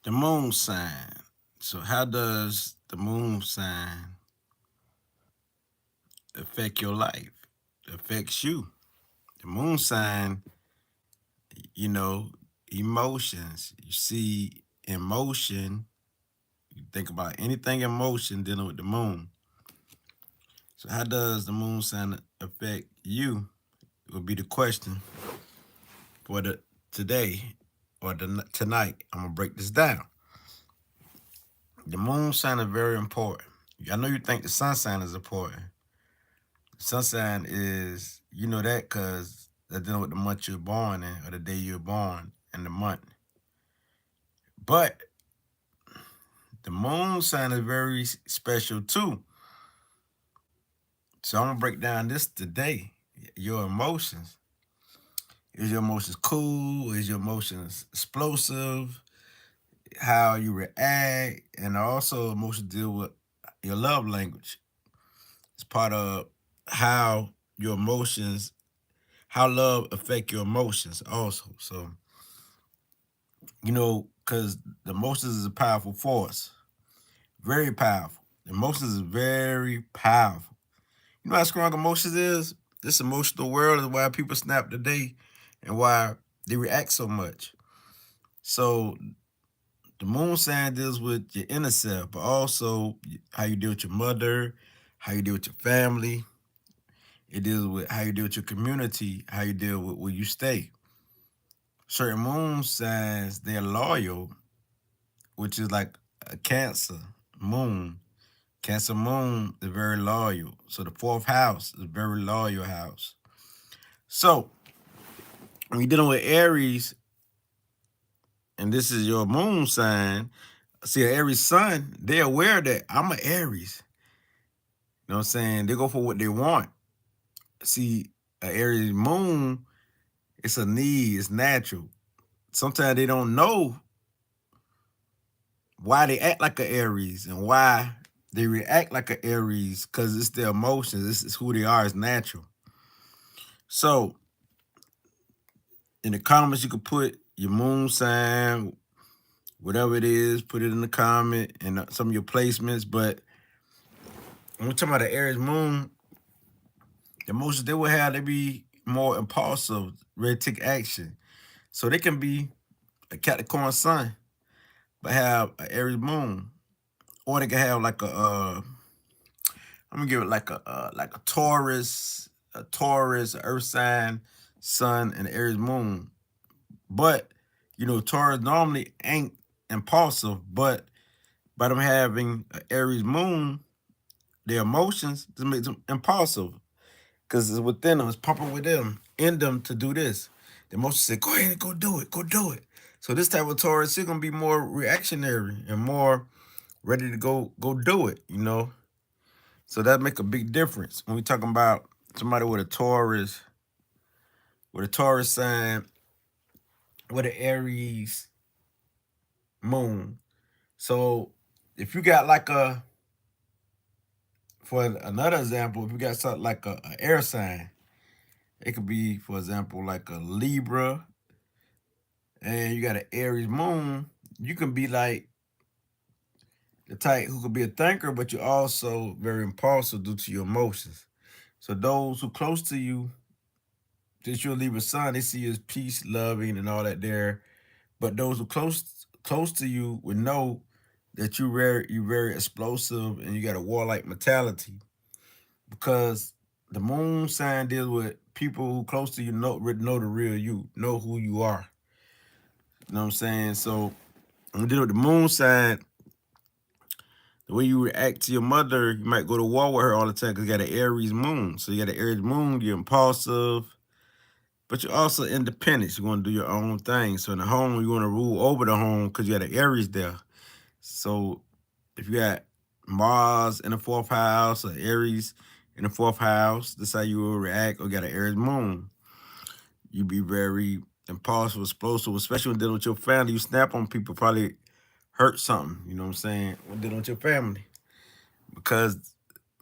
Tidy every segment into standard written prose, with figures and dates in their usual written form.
The moon sign. So how does the moon sign affect your life? It affects you. The moon sign, you know, emotions. You see emotion, you think about anything in motion dealing with the moon. So how does the moon sign affect you? Would be the question for the today or tonight. I'm gonna break this down. The moon sign is very important. I know you think the sun sign is important. Sun sign is, you know that because they're dealing with the month you're born in or the day you're born and the month. But the moon sign is very special too. So I'm gonna break down this today. Your emotions. Is your emotions cool? Is your emotions explosive? How you react, and also emotions deal with your love language. It's part of how your emotions, how love affect your emotions also. So because the emotions is a powerful force, very powerful. Emotions is very powerful. You know how strong emotions is? This emotional world is why people snap today and why they react so much. So the moon sign deals with your inner self, but also how you deal with your mother, how you deal with your family. It deals with how you deal with your community, how you deal with where you stay. Certain moon signs, they're loyal, which is like a Cancer moon. Cancer moon is very loyal. So the fourth house is a very loyal house. So when you're dealing with Aries, and this is your moon sign, see an Aries sun, they're aware that I'm an Aries. You know what I'm saying? They go for what they want. See, an Aries moon, it's a need, it's natural. Sometimes they don't know why they act like an Aries and why they react like an Aries because it's their emotions. This is who they are. It's natural. So in the comments, you can put your moon sign, whatever it is, put it in the comment and some of your placements. But when we're talking about the Aries moon, the emotions they will have, they be more impulsive, ready to take action. So they can be a Capricorn sun, but have an Aries moon. Or they can have like I'm gonna give it like a Taurus, a Earth sign, Sun, and Aries moon. But Taurus normally ain't impulsive, but by them having an Aries moon, their emotions just make them impulsive because it's within them, it's pumping within them, in them to do this. The emotions say, "Go ahead, go do it, go do it." So this type of Taurus, is gonna be more reactionary and more ready to go do it. So that make a big difference when we talking about somebody with a Taurus sign, with an Aries moon. So if you got for another example, if you got something like a air sign, it could be, for example, like a Libra, and you got an Aries moon, you can be like the type who could be a thinker, but you're also very impulsive due to your emotions. So those who close to you, since you're a Libra sun, they see you as peace, loving, and all that there. But those who close to you would know that you very explosive and you got a warlike mentality because the moon sign deals with people who close to you know the real you, know who you are. You know what I'm saying? So when we deal with the moon sign, the way you react to your mother, you might go to war with her all the time because you got an Aries moon. So you got an Aries moon, you're impulsive, but you're also independent. You want to do your own thing. So in the home, you want to rule over the home because you got an Aries there. So if you got Mars in the fourth house or Aries in the fourth house, that's how you will react. Or you got an Aries moon. You be very impulsive, explosive, especially when dealing with your family. You snap on people, probably hurt something, you know what I'm saying, when dealing with your family. Because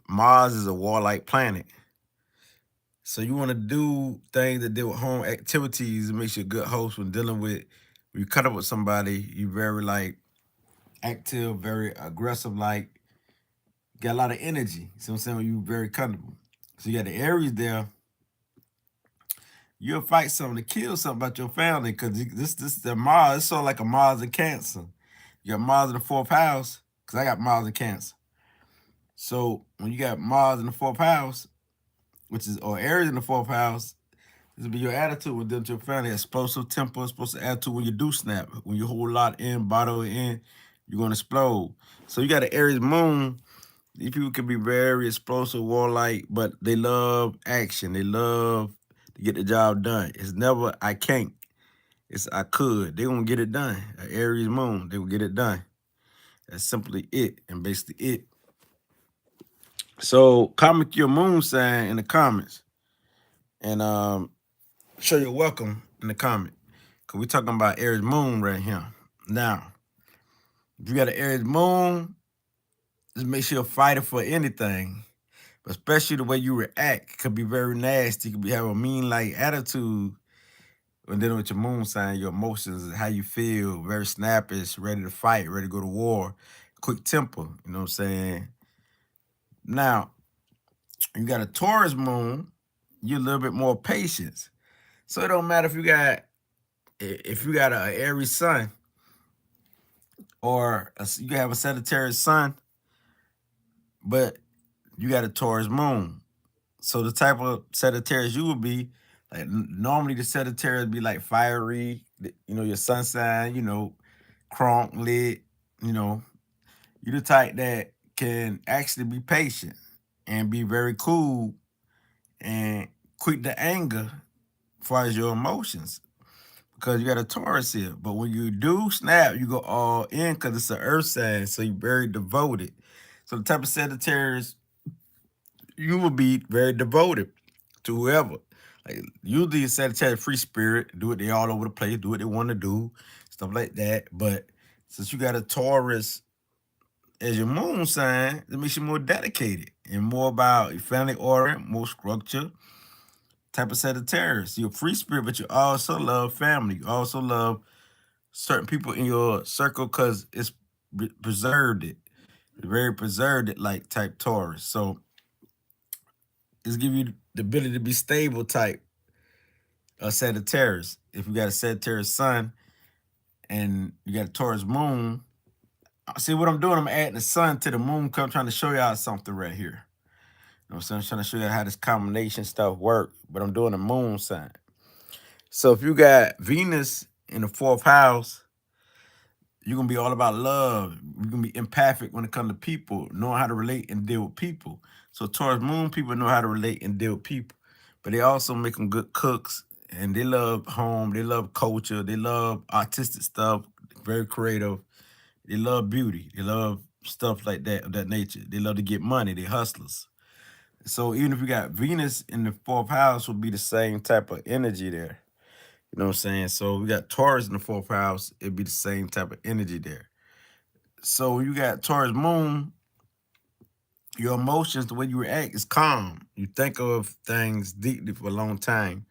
Mars is a warlike planet. So you want to do things that deal with home activities. It makes you a good host when dealing with, when you cut up with somebody, you very like active, very aggressive, like got a lot of energy. See what I'm saying? You very comfortable. So you got the Aries there. You'll fight something to kill something about your family because this the Mars. It's sort of like a Mars in Cancer. You got Mars in the fourth house because I got Mars in Cancer. So when you got Mars in the fourth house, which is or Aries in the fourth house, this will be your attitude with them to your family. Explosive temper, explosive attitude when you do snap. When you hold a lot in, bottle it in, you're gonna explode. So you got an Aries moon. These people can be very explosive, warlike, but they love action. They love to get the job done. It's never I can't. It's I could. They gonna get it done. An Aries moon, they will get it done. That's simply it, and basically it. So comment your moon sign in the comments, and show your welcome in the comment, cause we talking about Aries moon right here. Now, if you got an Aries moon, just make sure you're fighting for anything. Especially the way you react could be very nasty. You could have a mean like attitude. And then with your moon sign, your emotions, how you feel, very snappish, ready to fight, ready to go to war, quick temper. You know what I'm saying? Now, you got a Taurus moon, you're a little bit more patient. So it don't matter if you got an Aries sun or you have a Sagittarius sun, but you got a Taurus moon. So the type of Sagittarius you would be, like normally the Sagittarius be like fiery, your sun sign, cronk lit, you know. You the type that can actually be patient and be very cool and quick to anger as far as your emotions. Because you got a Taurus here. But when you do snap, you go all in because it's an earth sign, so you're very devoted. So the type of Sagittarius you will be very devoted to whoever. Like usually a Sagittarius free spirit, do it they all over the place, do what they want to do, stuff like that. But since you got a Taurus as your moon sign, it makes you more dedicated and more about your family order, more structure. Type of Sagittarius. You're a free spirit, but you also love family. You also love certain people in your circle because it's preserved it. Very preserved it like type Taurus. So it's give you the ability to be stable type Sagittarius. If you got a Sagittarius sun and you got a Taurus moon, see what I'm doing? I'm adding the sun to the moon. I'm trying to show y'all something right here. You know what I'm saying? I'm trying to show you how this combination stuff work, but I'm doing the moon sign. So if you got Venus in the fourth house, you're gonna be all about love. You're gonna be empathic when it comes to people, knowing how to relate and deal with people. So Taurus moon people know how to relate and deal with people, but they also make them good cooks and they love home, they love culture, they love artistic stuff, very creative. They love beauty, they love stuff like that of that nature. They love to get money, they hustlers. So even if you got Venus in the fourth house, will be the same type of energy there. You know what I'm saying? So we got Taurus in the fourth house, it'd be the same type of energy there. So you got Taurus moon, your emotions, the way you react is calm. You think of things deeply for a long time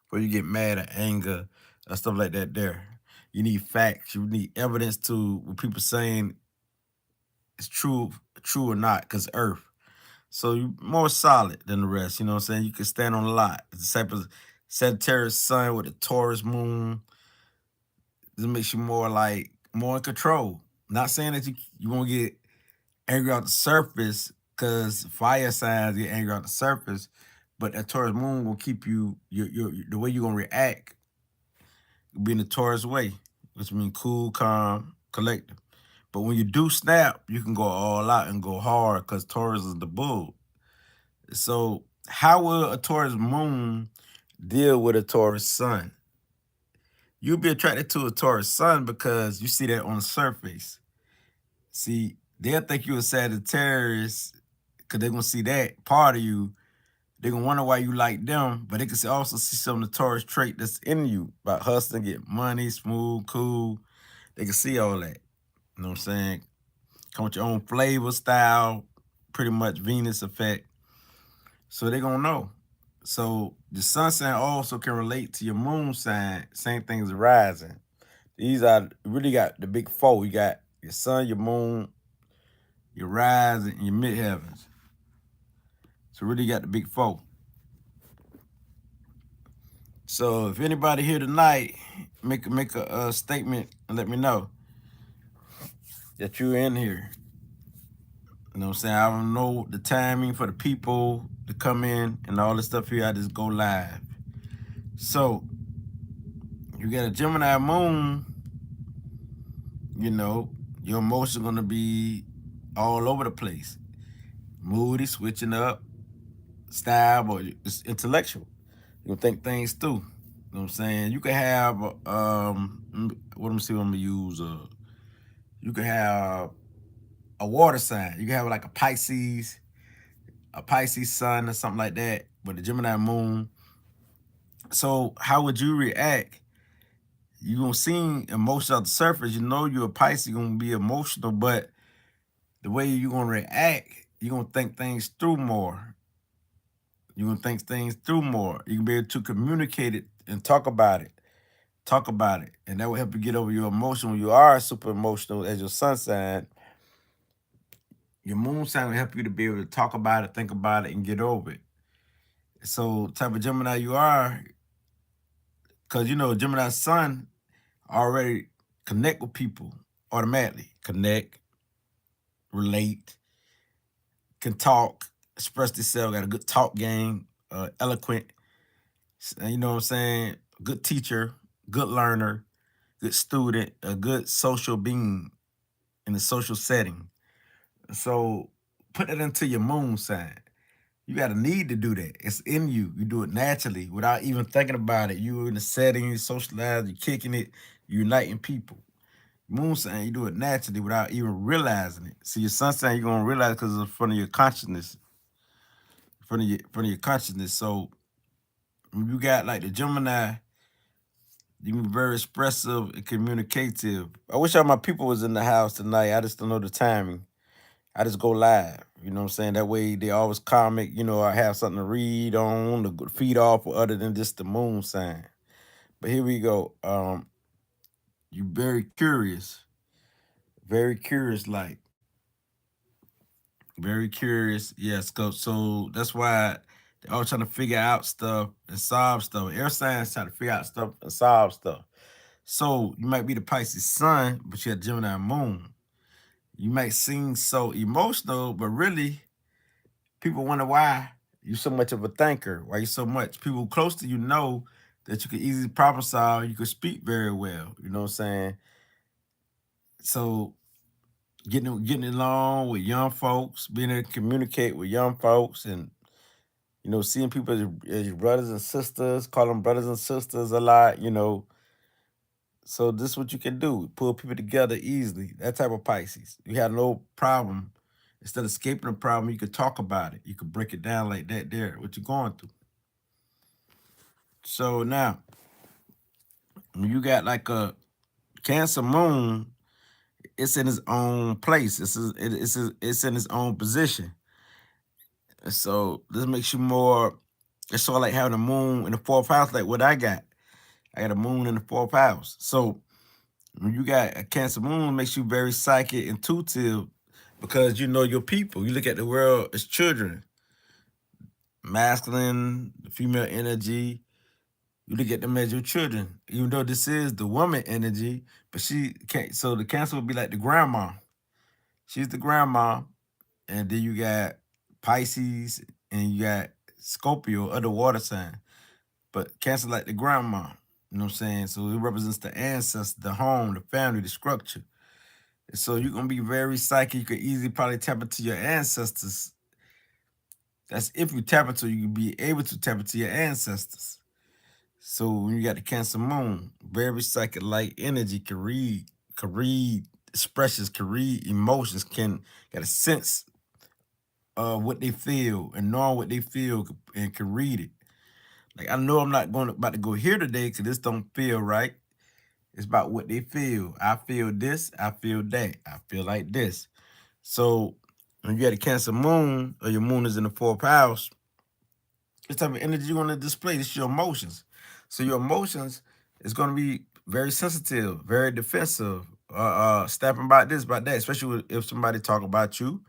before you get mad or anger or stuff like that there. You need facts. You need evidence to what people saying is true or not, because earth. So you're more solid than the rest. You know what I'm saying? You can stand on a lot. It's the type of Sagittarius sun with a Taurus moon. This makes you more in control. Not saying that you won't get angry on the surface, because fire signs get angry on the surface, but that Taurus moon will keep you the way you're gonna react will be in the Taurus way, which means cool, calm, collective. But when you do snap, you can go all out and go hard because Taurus is the bull. So how will a Taurus moon deal with a Taurus sun? You'll be attracted to a Taurus sun because you see that on the surface. See, they'll think you're a Sagittarius because they're gonna see that part of you. They're gonna wonder why you like them, but they can also see some of the Taurus trait that's in you about hustling, get money, smooth, cool. They can see all that. You know what I'm saying? Come with your own flavor, style, pretty much Venus effect. So they're gonna know. So the sun sign also can relate to your moon sign. Same thing as rising. These are really got the big four. You got your sun, your moon, your rise, and your midheavens. So really got the big four. So if anybody here tonight, make a statement and let me know that you're in here. You know what I'm saying? I don't know the timing for the people to come in and all this stuff here. I just go live. So you got a Gemini moon, you know, your emotions are gonna be all over the place. Moody, switching up, style, or it's intellectual. You'll think things through. You know what I'm saying? You can have what I'm see what I'm gonna use. You can have a water sign. You can have like a Pisces sun or something like that, with a Gemini moon. So how would you react? You gonna see emotion on the surface. You know you're a Pisces, you're gonna be emotional, but the way you're gonna react, you're gonna think things through more. You're gonna think things through more. You can be able to communicate it and talk about it. Talk about it. And that will help you get over your emotion. When you are super emotional as your sun sign, your moon sign will help you to be able to talk about it, think about it, and get over it. So type of Gemini you are, because you know Gemini sun already connect with people automatically. Connect, relate, can talk, express themselves, got a good talk game, eloquent, you know what I'm saying? Good teacher, good learner, good student, a good social being in a social setting. So put that into your moon sign. You got a need to do that. It's in you. You do it naturally without even thinking about it. You're in the setting, you socialize, you're kicking it, you're uniting people. Moon sign, you do it naturally without even realizing it. See, your sun sign, you're gonna realize because it's in front of your consciousness, in front of your consciousness. So when you got like the Gemini, you can be very expressive and communicative. I wish all my people was in the house tonight. I just don't know the timing. I just go live. You know what I'm saying? That way they always comment, you know, I have something to read on, to feed off, or other than just the moon sign. But here we go. You very curious, like very curious. Yes, so that's why they're all trying to figure out stuff and solve stuff. Air signs trying to figure out stuff and solve stuff. So you might be the Pisces sun, but you have Gemini moon. You might seem so emotional, but really, people wonder why you're so much of a thinker. Why you so much? People close to you know that you can easily problem solve. You can speak very well. You know what I'm saying? So getting along with young folks, being able to communicate with young folks, and you know, seeing people as your brothers and sisters, call them brothers and sisters a lot. You know, so this is what you can do: pull people together easily. That type of Pisces, you have no problem. Instead of escaping the problem, you could talk about it. You could break it down like that. There, what you're going through. So now, when you got like a Cancer moon, it's in its own place. It's in its own position. And so this makes you more. It's sort of like having a moon in the fourth house, like what I got. I got a moon in the fourth house. So when you got a Cancer moon, it makes you very psychic, intuitive, because you know your people. You look at the world as children, masculine, female energy. You look at them as your children, even though this is the woman energy, but she can't. So the Cancer would be like the grandma. She's the grandma, and then you got Pisces and you got Scorpio, other water sign. But Cancer like the grandma. You know what I'm saying? So it represents the ancestors, the home, the family, the structure. And so you're gonna be very psychic. You could easily probably tap into your ancestors. That's if you tap into, you can be able to tap into your ancestors. So when you got the Cancer moon, very psychic light energy, can read expressions, can read emotions, can got a sense of what they feel and knowing what they feel and can read it. Like I know I'm not about to go here today because this don't feel right. It's about what they feel. I feel this, I feel that, I feel like this. So when you got a Cancer moon or your moon is in the fourth house, this type of energy you want to display. This is your emotions. So your emotions is going to be very sensitive, very defensive, snapping about this, about that, especially if somebody talk about you,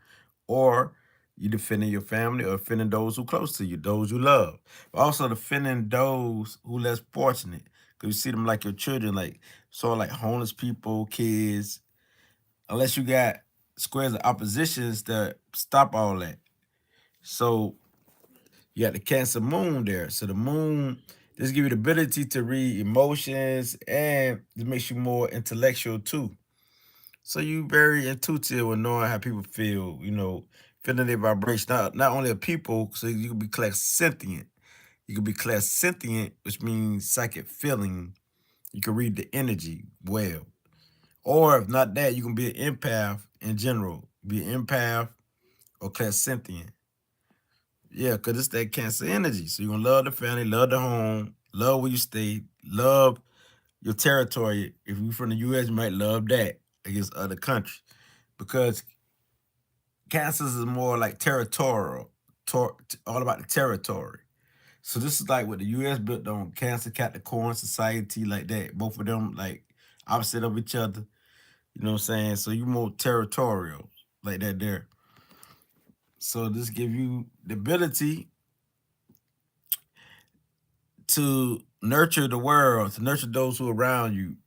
or you defending your family, or defending those who close to you, those you love. But also defending those who less fortunate, because you see them like your children, like like homeless people, kids. Unless you got squares of oppositions that stop all that. So you got the Cancer moon there. So the moon just give you the ability to read emotions, and it makes you more intellectual too. So you very intuitive with knowing how people feel, feeling their vibration. Not only of people, so you can be clairsentient. You can be clairsentient, which means psychic feeling. You can read the energy well. Or if not that, you can be an empath in general. Be an empath or clairsentient. Yeah, because it's that Cancer energy. So you're going to love the family, love the home, love where you stay, love your territory. If you're from the U.S., you might love that against other countries. Because Cancers is more like territorial, all about the territory. So this is like what the U.S. built on Cancer, Capricorn, society, like that. Both of them like opposite of each other. You know what I'm saying? So you more territorial, like that there. So this give you the ability to nurture the world, to nurture those who are around you.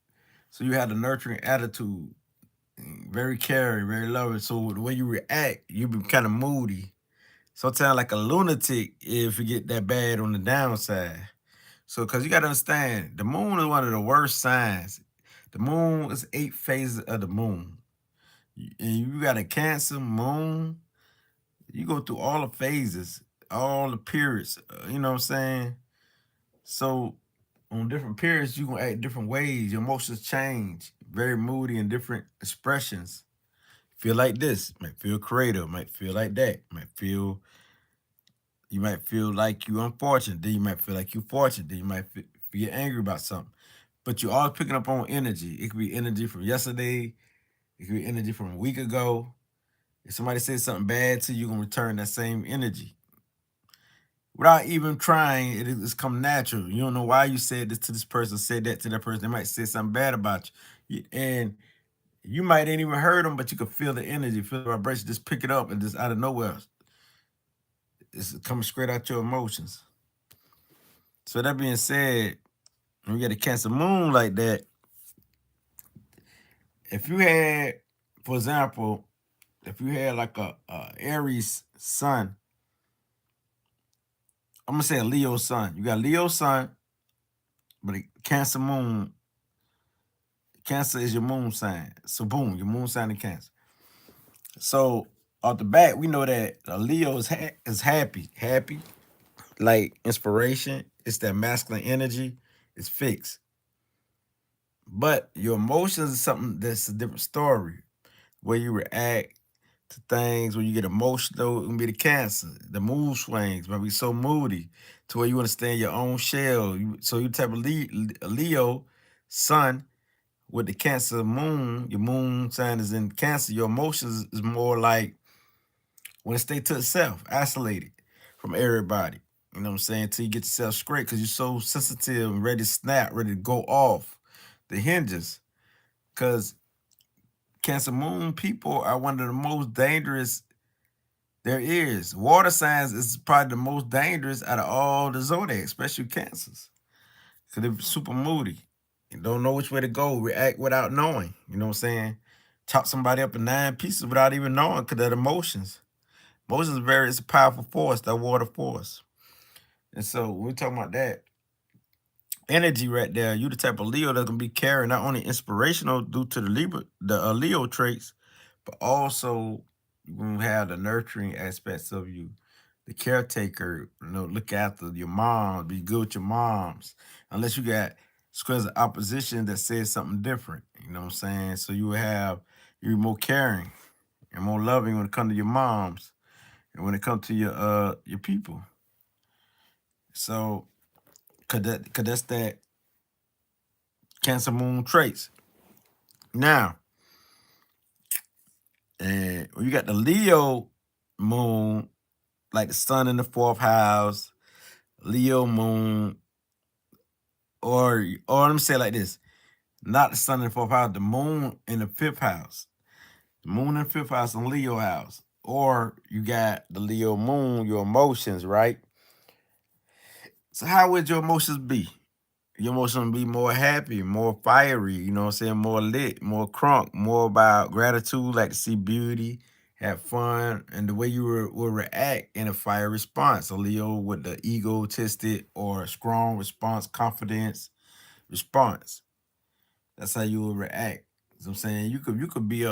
So you have the nurturing attitude, very caring, very loving. So the way you react, you be kind of moody. Sometimes like a lunatic if you get that bad on the downside. So because you got to understand, the moon is one of the worst signs. The moon is 8 phases of the moon. And you got a Cancer moon, you go through all the phases, all the periods, you know what I'm saying? So on different periods, you gonna act different ways. Your emotions change, very moody and different expressions. Feel like this, might feel creative, might feel like that, you might feel like you unfortunate, then you might feel like you fortunate, then you might feel angry about something. But you're always picking up on energy. It could be energy from yesterday, it could be energy from a week ago. If somebody says something bad to you, you're gonna return that same energy. Without even trying, it's come natural. You don't know why you said this to this person, said that to that person. They might say something bad about you. And you might ain't even heard them, but you can feel the energy, feel the vibration, just pick it up and just out of nowhere. It's coming straight out your emotions. So that being said, when you get a Cancer moon like that, if you had, for example, if you had like a Aries sun, I'm gonna say a Leo sun. You got Leo sun, but a Cancer moon. Cancer is your moon sign. So boom, your moon sign in Cancer. So off the bat, we know that a Leo is happy, like inspiration. It's that masculine energy. It's fixed. But your emotions is something that's a different story. Where you react to things, when you get emotional, it can be the Cancer. The mood swings might be so moody to where you want to stay in your own shell. So you type of Leo, sun, with the Cancer moon, your moon sign is in Cancer, your emotions is more like when it stay to itself, isolated from everybody. You know what I'm saying? Till you get yourself straight because you're so sensitive and ready to snap, ready to go off the hinges. Because Cancer moon people are one of the most dangerous there is. Water signs is probably the most dangerous out of all the zodiacs, especially Cancers. Because they're super moody. You don't know which way to go, react without knowing. You know what I'm saying? Chop somebody up in 9 pieces without even knowing because of the emotions. Emotions it's a powerful force, that water force. And so when we talking about that energy right there, you the type of Leo that's gonna be carrying not only inspirational due to the Leo traits, but also you gonna have the nurturing aspects of you, the caretaker, look after your mom, be good with your moms. Unless you got squares of opposition that says something different. You know what I'm saying? So you're more caring and more loving when it comes to your moms and when it comes to your people. So cause that's that Cancer moon traits. Now, and when you got the Leo moon, like the sun in the 4th house, Leo moon, or let me say it like this. Not the sun in the fourth house, the moon in the fifth house. The moon in the fifth house in Leo house. Or you got the Leo moon, your emotions, right? So how would your emotions be? Your emotions would be more happy, more fiery, you know what I'm saying? More lit, more crunk, more about gratitude, like to see beauty, have fun, and the way you will react in a fire response. A Leo with the egotistic or strong response, confidence response. That's how you will react. You know what I'm saying? You could be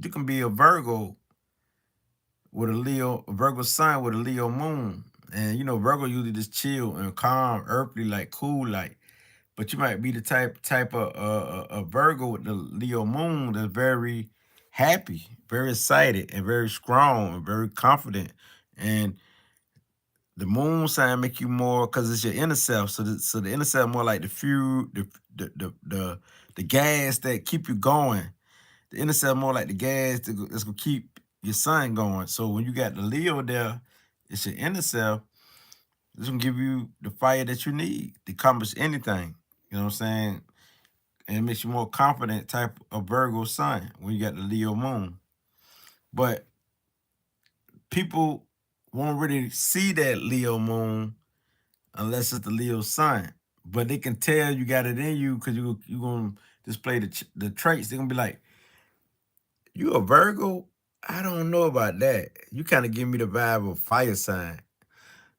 you can be a Virgo with a Leo, a Virgo sun with a Leo moon. And you know, Virgo usually just chill and calm, earthly, like cool, like. But you might be the type of a Virgo with the Leo moon that's very happy, very excited, and very strong, and very confident. And the moon sign make you more because it's your inner self. So the inner self more like the fuel, the gas that keep you going. The inner self more like the gas that's gonna keep your sun going. So when you got the Leo there, it's your inner self. It's gonna give you the fire that you need to accomplish anything. You know what I'm saying? And it makes you more confident type of Virgo sun when you got the Leo moon. But people won't really see that Leo moon unless it's the Leo sun. But they can tell you got it in you because you gonna display the traits. They're gonna be like, you a Virgo? I don't know about that. You kind of give me the vibe of fire sign.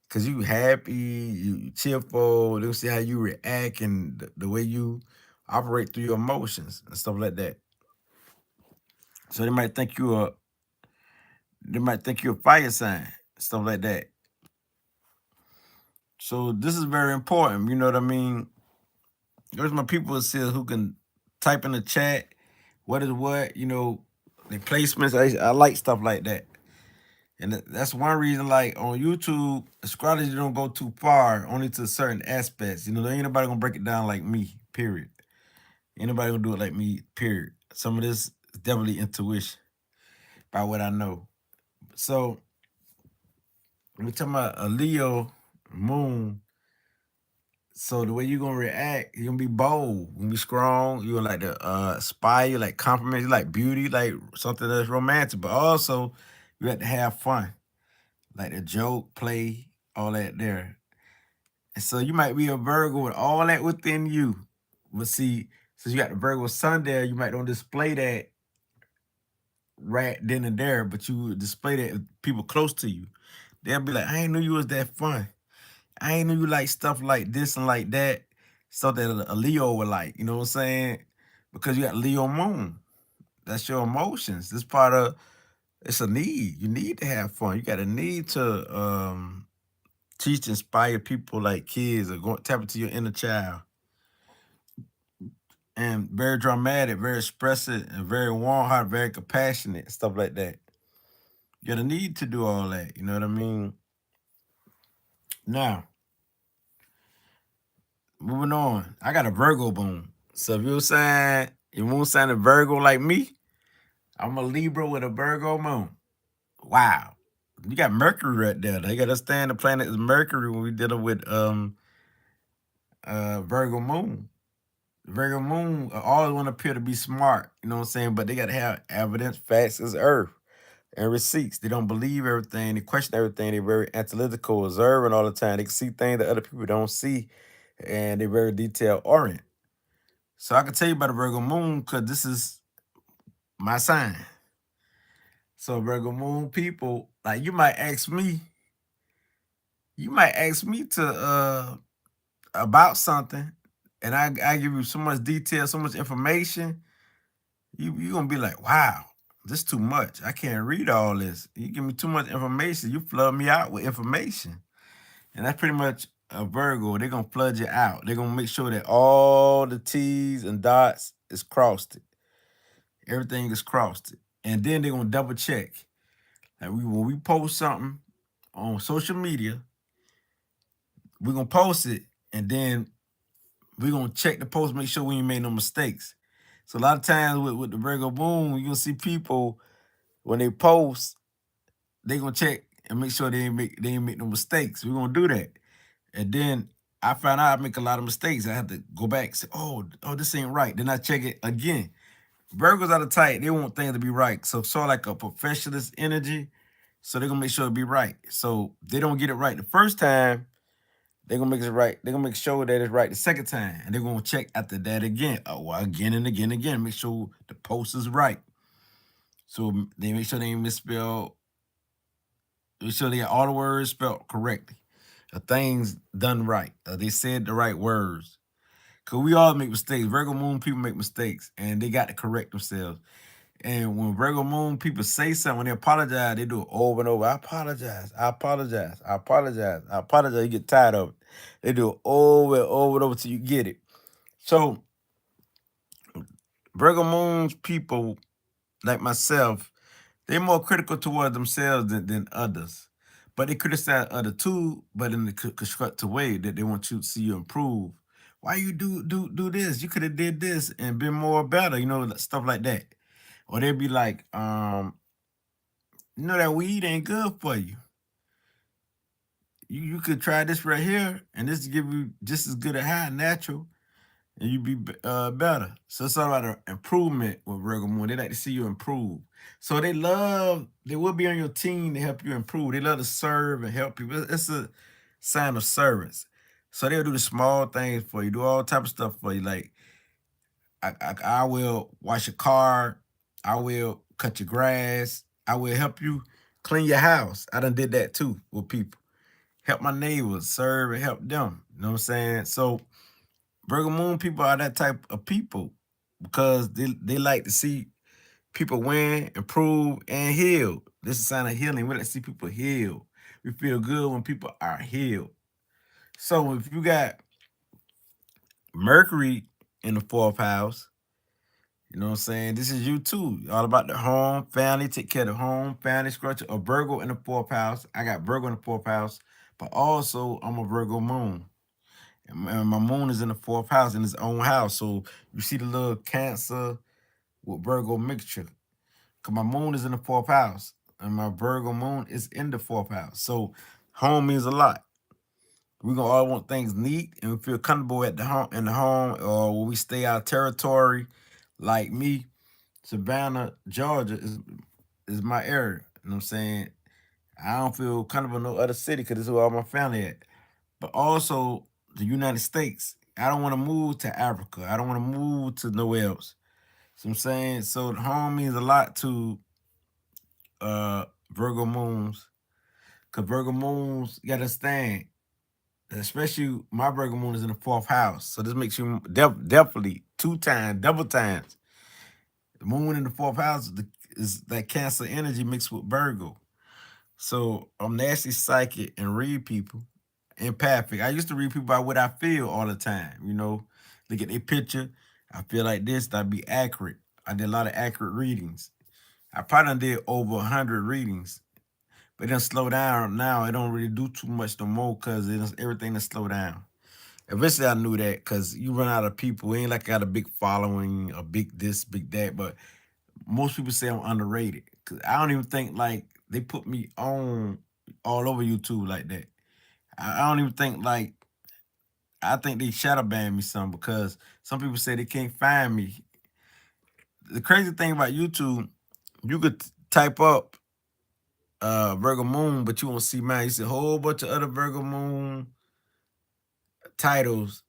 Cause you happy, you cheerful. They'll see how you react and the way you operate through your emotions and stuff like that. So they might think you're a fire sign, stuff like that. So this is very important. You know what I mean? There's my people that says who can type in the chat what is what. You know, the placements. I like stuff like that. And that's one reason, like on YouTube, astrology don't go too far, only to certain aspects. You know, there ain't nobody gonna break it down like me, period. Ain't nobody gonna do it like me, period. Some of this is definitely intuition by what I know. So, when we talking about a Leo moon, so the way you're gonna react, you're gonna be bold, you're gonna be strong, you're gonna like to aspire, like compliment, you like beauty, like something that's romantic, but also you have to have fun. Like the joke, play, all that there. And so you might be a Virgo with all that within you. But see, since you got the Virgo sun there, you might don't display that right then and there, but you display that with people close to you. They'll be like, I ain't knew you was that fun. I ain't knew you like stuff like this and like that. Stuff that a Leo would like, you know what I'm saying? Because you got Leo moon. That's your emotions. This part of it's a need. You need to have fun. You got a need to teach, inspire people like kids or go tap into your inner child. And very dramatic, very expressive, and very warm hearted, very compassionate, stuff like that. You got a need to do all that. You know what I mean? Now, moving on. I got a Virgo moon. So if you're saying your moon sign a Virgo like me, I'm a Libra with a Virgo moon. Wow. You got Mercury right there. They got to understand the planet is Mercury when we dealing with Virgo moon. Virgo moon always want to appear to be smart, you know what I'm saying? But they got to have evidence, facts as earth, and receipts. They don't believe everything. They question everything. They're very analytical, observing all the time. They can see things that other people don't see, and they're very detail oriented. So I can tell you about the Virgo moon because this is my sign. So Virgo moon people, like you might ask me to about something, and I give you so much detail, so much information. You gonna be like, wow, this too much. I can't read all this. You give me too much information. You flood me out with information, and that's pretty much a Virgo. They're gonna flood you out. They're gonna make sure that all the T's and dots is crossed. Everything is crossed, and then they're gonna double check. Like when we post something on social media, we're gonna post it, and then we're gonna check the post, make sure we ain't made no mistakes. So a lot of times with the Virgo moon, you're gonna see people when they post, they gonna check and make sure they ain't make no mistakes. We're gonna do that. And then I found out I make a lot of mistakes. I had to go back and say, oh, this ain't right. Then I check it again. Virgos are the type, they want things to be right. So sort of like a perfectionist energy. So they're gonna make sure it be right. So they don't get it right the first time, they're gonna make it right. They're gonna make sure that it's right the second time. And they're gonna check after that again. Oh, well, again and again and again. Make sure the post is right. So they make sure they ain't misspell. Make sure they got all the words spelled correctly. Things done right. They said the right words. Cause we all make mistakes. Virgo moon people make mistakes and they got to correct themselves. And when Virgo moon people say something, when they apologize, they do it over and over. I apologize. I apologize. I apologize. I apologize. You get tired of it. They do it over and over and over till you get it. So Virgo moons people like myself, they're more critical towards themselves than others. But they criticize other too, but in the constructive way that they want you to see you improve. Why you do this? You could have did this and been more better, stuff like that. Or they'd be like, that weed ain't good for you. You could try this right here, and this give you just as good a high natural, and you be better. So it's all about an improvement with Virgo Moon. They like to see you improve. So they will be on your team to help you improve. They love to serve and help people. It's a sign of service. So they'll do the small things for you, do all type of stuff for you. Like I will wash your car, I will cut your grass, I will help you clean your house. I done did that too with people. Help my neighbors, serve and help them. You know what I'm saying? So Virgo moon people are that type of people because they like to see people win, improve, and heal. This is a sign of healing. We like to see people heal. We feel good when people are healed. So if you got Mercury in the fourth house, you know what I'm saying? This is you too. All about the home, family, take care of the home, family structure. A Virgo in the fourth house. I got Virgo in the fourth house, but also I'm a Virgo moon. And my moon is in the fourth house in its own house. So you see the little Cancer with Virgo mixture. Because my moon is in the fourth house. And my Virgo moon is in the fourth house. So home means a lot. We're gonna all want things neat and we feel comfortable at the home or when we stay our territory. Like me, Savannah, Georgia is my area. You know what I'm saying? I don't feel comfortable in no other city because this is where all my family at. But also the United States. I don't want to move to Africa. I don't want to move to nowhere else. So I'm saying, so the home means a lot to Virgo moons. Cause Virgo moons, you gotta understand, especially my Virgo moon is in the fourth house. So this makes you definitely double times. The moon in the fourth house is that Cancer energy mixed with Virgo. So I'm nasty psychic and read people. Empathic. I used to read people by what I feel all the time, Look at their picture. I feel like this, that'd be accurate. I did a lot of accurate readings. I probably done did over 100 readings. But it done slow down now. It don't really do too much no more because everything to slow down. Eventually I knew that because you run out of people. It ain't like I got a big following, a big this, big that, but most people say I'm underrated. Cause I don't even think like they put me on all over YouTube like that. I don't even think like I think they shadow ban me some because some people say they can't find me. The crazy thing about YouTube, you could type up Virgo Moon, but you won't see mine. You see a whole bunch of other Virgo Moon titles,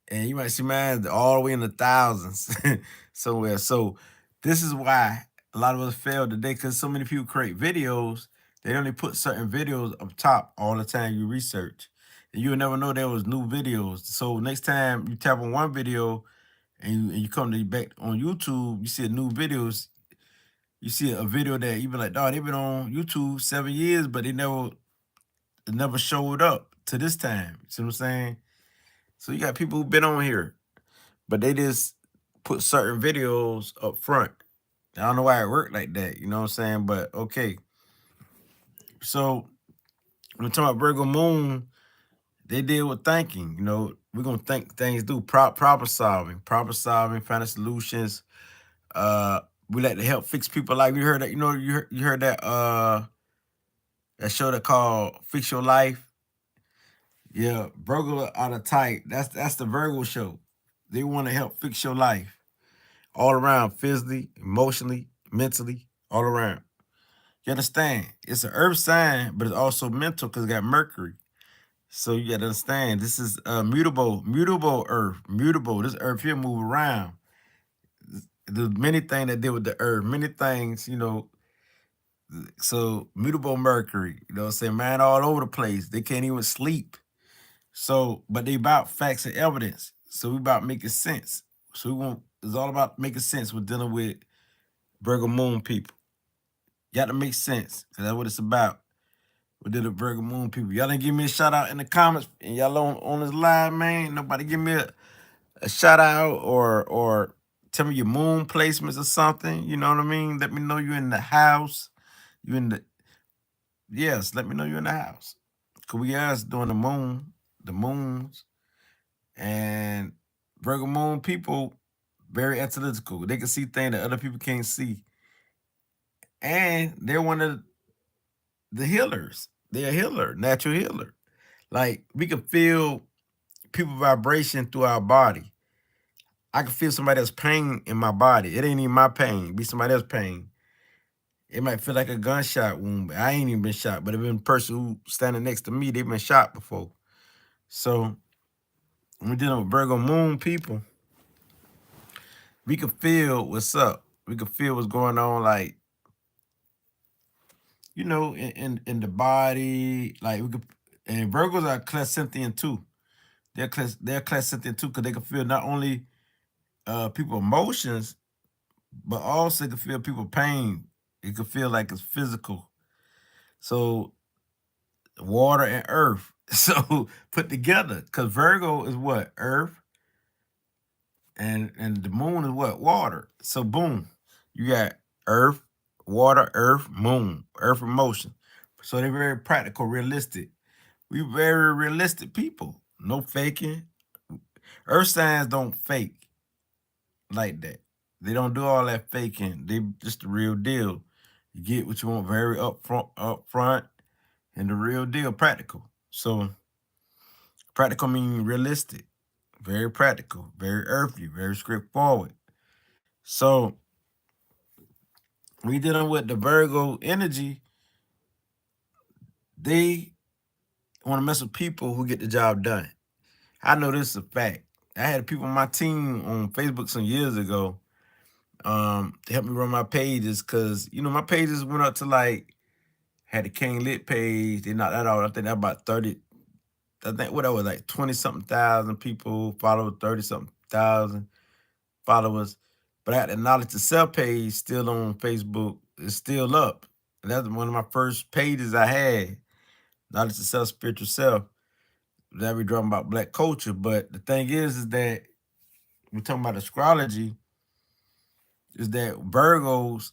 and you might see mine all the way in the thousands somewhere. So this is why a lot of us fail today because so many people create videos. They only put certain videos up top all the time you research. And you'll never know there was new videos. So next time you tap on one video and you come to back on YouTube, you see a new videos. You see a video that you be like, dog, they've been on YouTube 7 years, but it never showed up to this time. See what I'm saying? So you got people who've been on here, but they just put certain videos up front. I don't know why it worked like that, you know what I'm saying? But okay. So when we're talking about Virgo Moon, they deal with thinking, we're gonna think things through problem solving, finding solutions. We like to help fix people. Like we heard that, you heard that that show that called Fix Your Life. Yeah, Virgo are the type. That's the Virgo show. They want to help fix your life all around, physically, emotionally, mentally, all around. You understand? It's an earth sign, but it's also mental because it got Mercury. So you gotta understand, this is mutable earth, mutable. This earth here move around. There's many things that deal with the earth, many things, so mutable Mercury, what I'm saying, man, all over the place. They can't even sleep. So, but they about facts and evidence. So we about making sense. So it's all about making sense. We're dealing with Virgo moon people. You got to make sense. 'Cause that's what it's about. We did a Virgo moon people. Y'all didn't give me a shout out in the comments, and y'all on this live, man. Nobody give me a shout out or tell me your moon placements or something. You know what I mean? Let me know you in the house. You in the Yes, let me know you in the house. Cause we guys doing the moons, and Virgo moon people very analytical. They can see things that other people can't see, and they're one of the healers. They're a healer, natural healer. Like we can feel people vibration through our body. I can feel somebody else's pain in my body. It ain't even my pain. It be somebody else's pain. It might feel like a gunshot wound. I ain't even been shot, but it been a person who standing next to me, they've been shot before. So when we're dealing with Virgo moon people, we can feel what's up. We can feel what's going on, like, in the body. Like we could, and Virgos are clairsentient too. They're clairsentient too, because they can feel not only people emotions, but also they can feel people pain. It can feel like it's physical. So water and earth. So put together, because Virgo is what? Earth, and the moon is what? Water. So boom, you got earth, water, earth, moon, earth emotion. So they're very practical, realistic. We very realistic people. No faking. Earth signs don't fake like that. They don't do all that faking. They just the real deal. You get what you want, very upfront, and the real deal, practical. So practical means realistic, very practical, very earthy, very straightforward. So we dealing with the Virgo energy. They want to mess with people who get the job done. I know this is a fact. I had people on my team on Facebook some years ago to help me run my pages, because my pages went up to, like, had the King Lit page. They knocked that out. I think that about 30. I think what that was, like 20 something thousand people followed, 30 something thousand followers. But I had the Knowledge to Self page still on Facebook. It's still up. And that's one of my first pages I had. Knowledge to Self, Spiritual Self. That we talking about Black culture. But the thing is that we're talking about astrology, is that Virgos,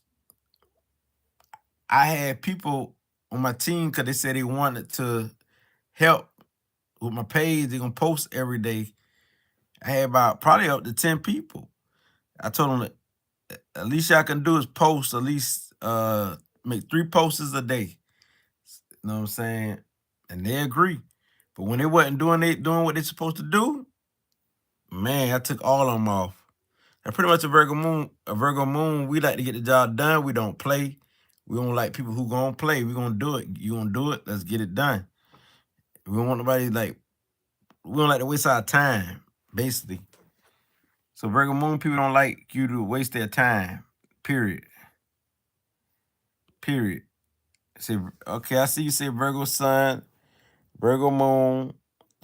I had people on my team because they said they wanted to help with my page. They're gonna post every day. I had about probably up to 10 people. I told them that at least y'all can do is post at least make 3 posters a day. You know what I'm saying? And they agree. But when they wasn't doing what they supposed to do, man, I took all of them off. And pretty much a Virgo moon. A Virgo moon, we like to get the job done. We don't play. We don't like people who gonna play. We gonna do it. You gonna do it? Let's get it done. We don't want nobody we don't like to waste our time, basically. So Virgo moon people don't like you to waste their time. Period. Period. Say, okay, I see you say Virgo sun, Virgo moon.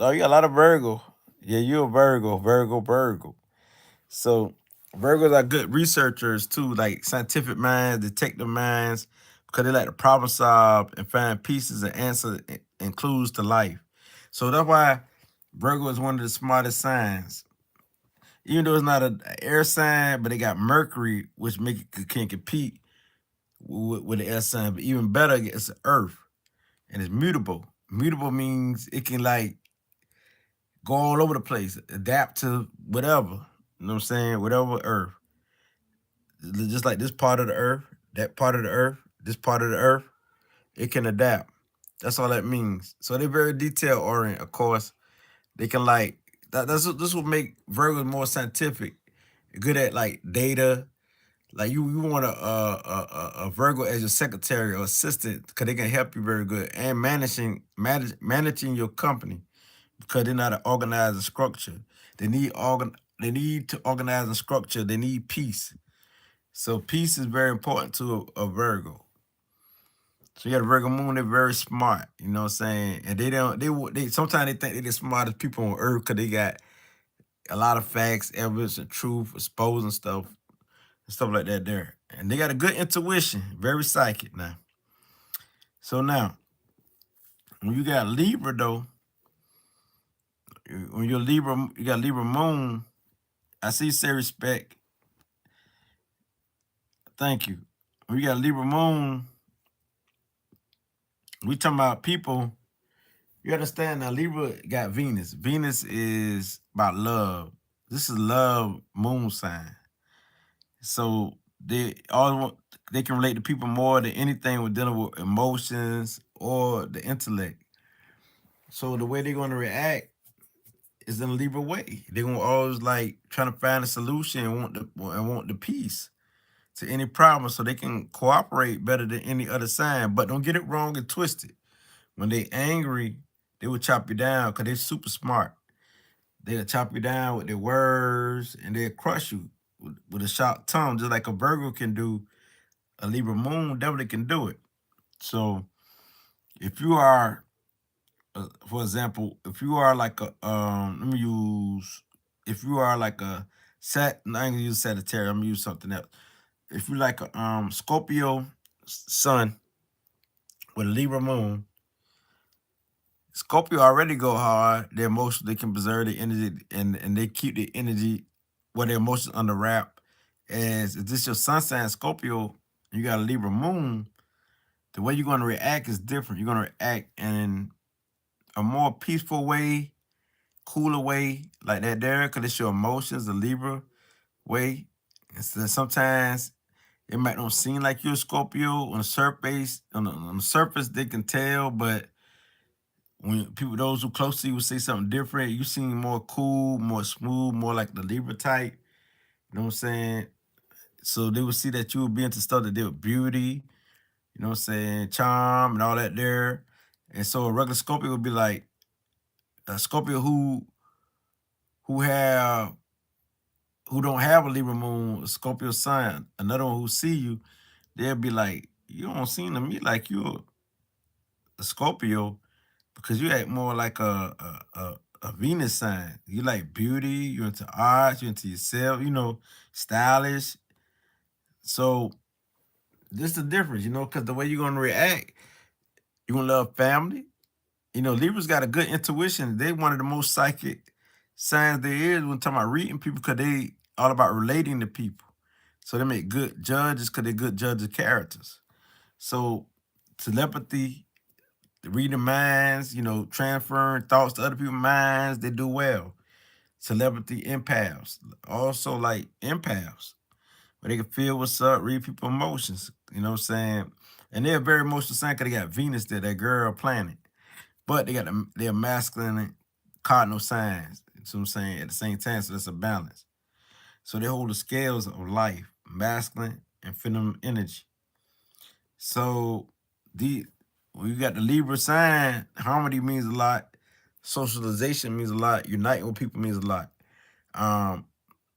Oh, you got a lot of Virgo. Yeah, you're a Virgo, Virgo. So Virgos are good researchers too, like scientific minds, detective minds, because they like to problem solve and find pieces and answers and clues to life. So that's why Virgo is one of the smartest signs. Even though it's not an air sign, but they got Mercury, which can compete with the air sign. But even better, it's Earth, and it's mutable. Mutable means it can, like, go all over the place, adapt to whatever. You know what I'm saying? Whatever Earth. Just like this part of the earth, that part of the earth, this part of the earth, it can adapt. That's all that means. So they're very detail oriented. Of course, they can like that. This will make Virgos more scientific, good at like data. Like you want a Virgo as your secretary or assistant because they can help you very good and managing your company because they're not an organized structure. They need They need to organize and structure. They need peace. So peace is very important to a Virgo. So you got a Virgo moon, they're very smart, you know what I'm saying? And they sometimes they think they're the smartest people on earth because they got a lot of facts, evidence, and truth, exposing stuff like that there. And they got a good intuition, very psychic now. So now, when you got Libra though, when you're Libra, you got Libra moon, I see you say respect. Thank you. When you got Libra moon, we talking about people. You understand now, Libra got Venus. Venus is about love. This is love moon sign. So they can relate to people more than anything with dealing with emotions or the intellect. So the way they're gonna react is in a Libra way. They're gonna always like trying to find a solution and want the peace to any problem so they can cooperate better than any other sign. But don't get it wrong and twisted. When they angry, they will chop you down because they're super smart. They'll chop you down with their words and they'll crush you with a sharp tongue, just like a Virgo can do. A Libra moon definitely can do it. So if you are, for example, if you are like a, let me use, if you are like a no, I ain't gonna use Sagittarius, I'm gonna use something else. If you like a Scorpio sun with a Libra moon, Scorpio already go hard. Their emotions, they can preserve their energy and they keep their energy their emotions under wrap. As if this your sun sign Scorpio, you got a Libra moon, the way you're gonna react is different. You're gonna react in a more peaceful way, cooler way, like that there, because it's your emotions, the Libra way. And so sometimes it might not seem like you're a Scorpio on the surface. On the surface, they can tell, but when people, those who close to you, will say something different. You seem more cool, more smooth, more like the Libra type. You know what I'm saying? So they will see that you will be into stuff that deal with beauty, you know what I'm saying, charm and all that there. And so a regular Scorpio would be like a Scorpio who don't have a Libra moon, a Scorpio sun, another one who see you, they'll be like, you don't seem to me like you're a Scorpio because you act more like a Venus sign. You like beauty, you're into art, you're into yourself, stylish. So this is the difference, because the way you're gonna react, you're gonna love family. Libra's got a good intuition. They one of the most psychic signs there is when talking about reading people because they all about relating to people. So they make good judges because they're good judges of characters. So telepathy, reading minds, transferring thoughts to other people's minds, they do well. Telepathy, empaths, also like empaths, where they can feel what's up, read people's emotions. You know what I'm saying? And they're very emotional sign because they got Venus there, that girl planet. But they got their masculine and cardinal signs. You know what I'm saying? At the same time, so that's a balance. So they hold the scales of life, masculine and feminine energy. So when you got the Libra sign, harmony means a lot. Socialization means a lot. Uniting with people means a lot. Um,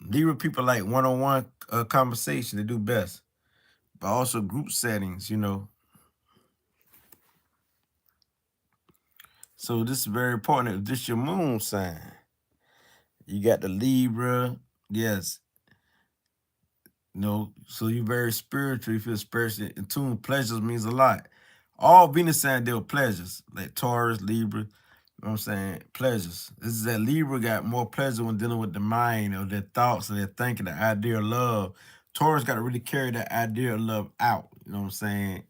Libra people like one-on-one conversation. They do best. But also group settings. So this is very important. If this is your moon sign, you got the Libra. Yes. So you're very spiritual. You feel spiritually in tune. Pleasures means a lot. All Venus signs deal with pleasures, like Taurus, Libra. You know what I'm saying? Pleasures. This is that Libra got more pleasure when dealing with the mind or their thoughts and their thinking, the idea of love. Taurus got to really carry that idea of love out. You know what I'm saying?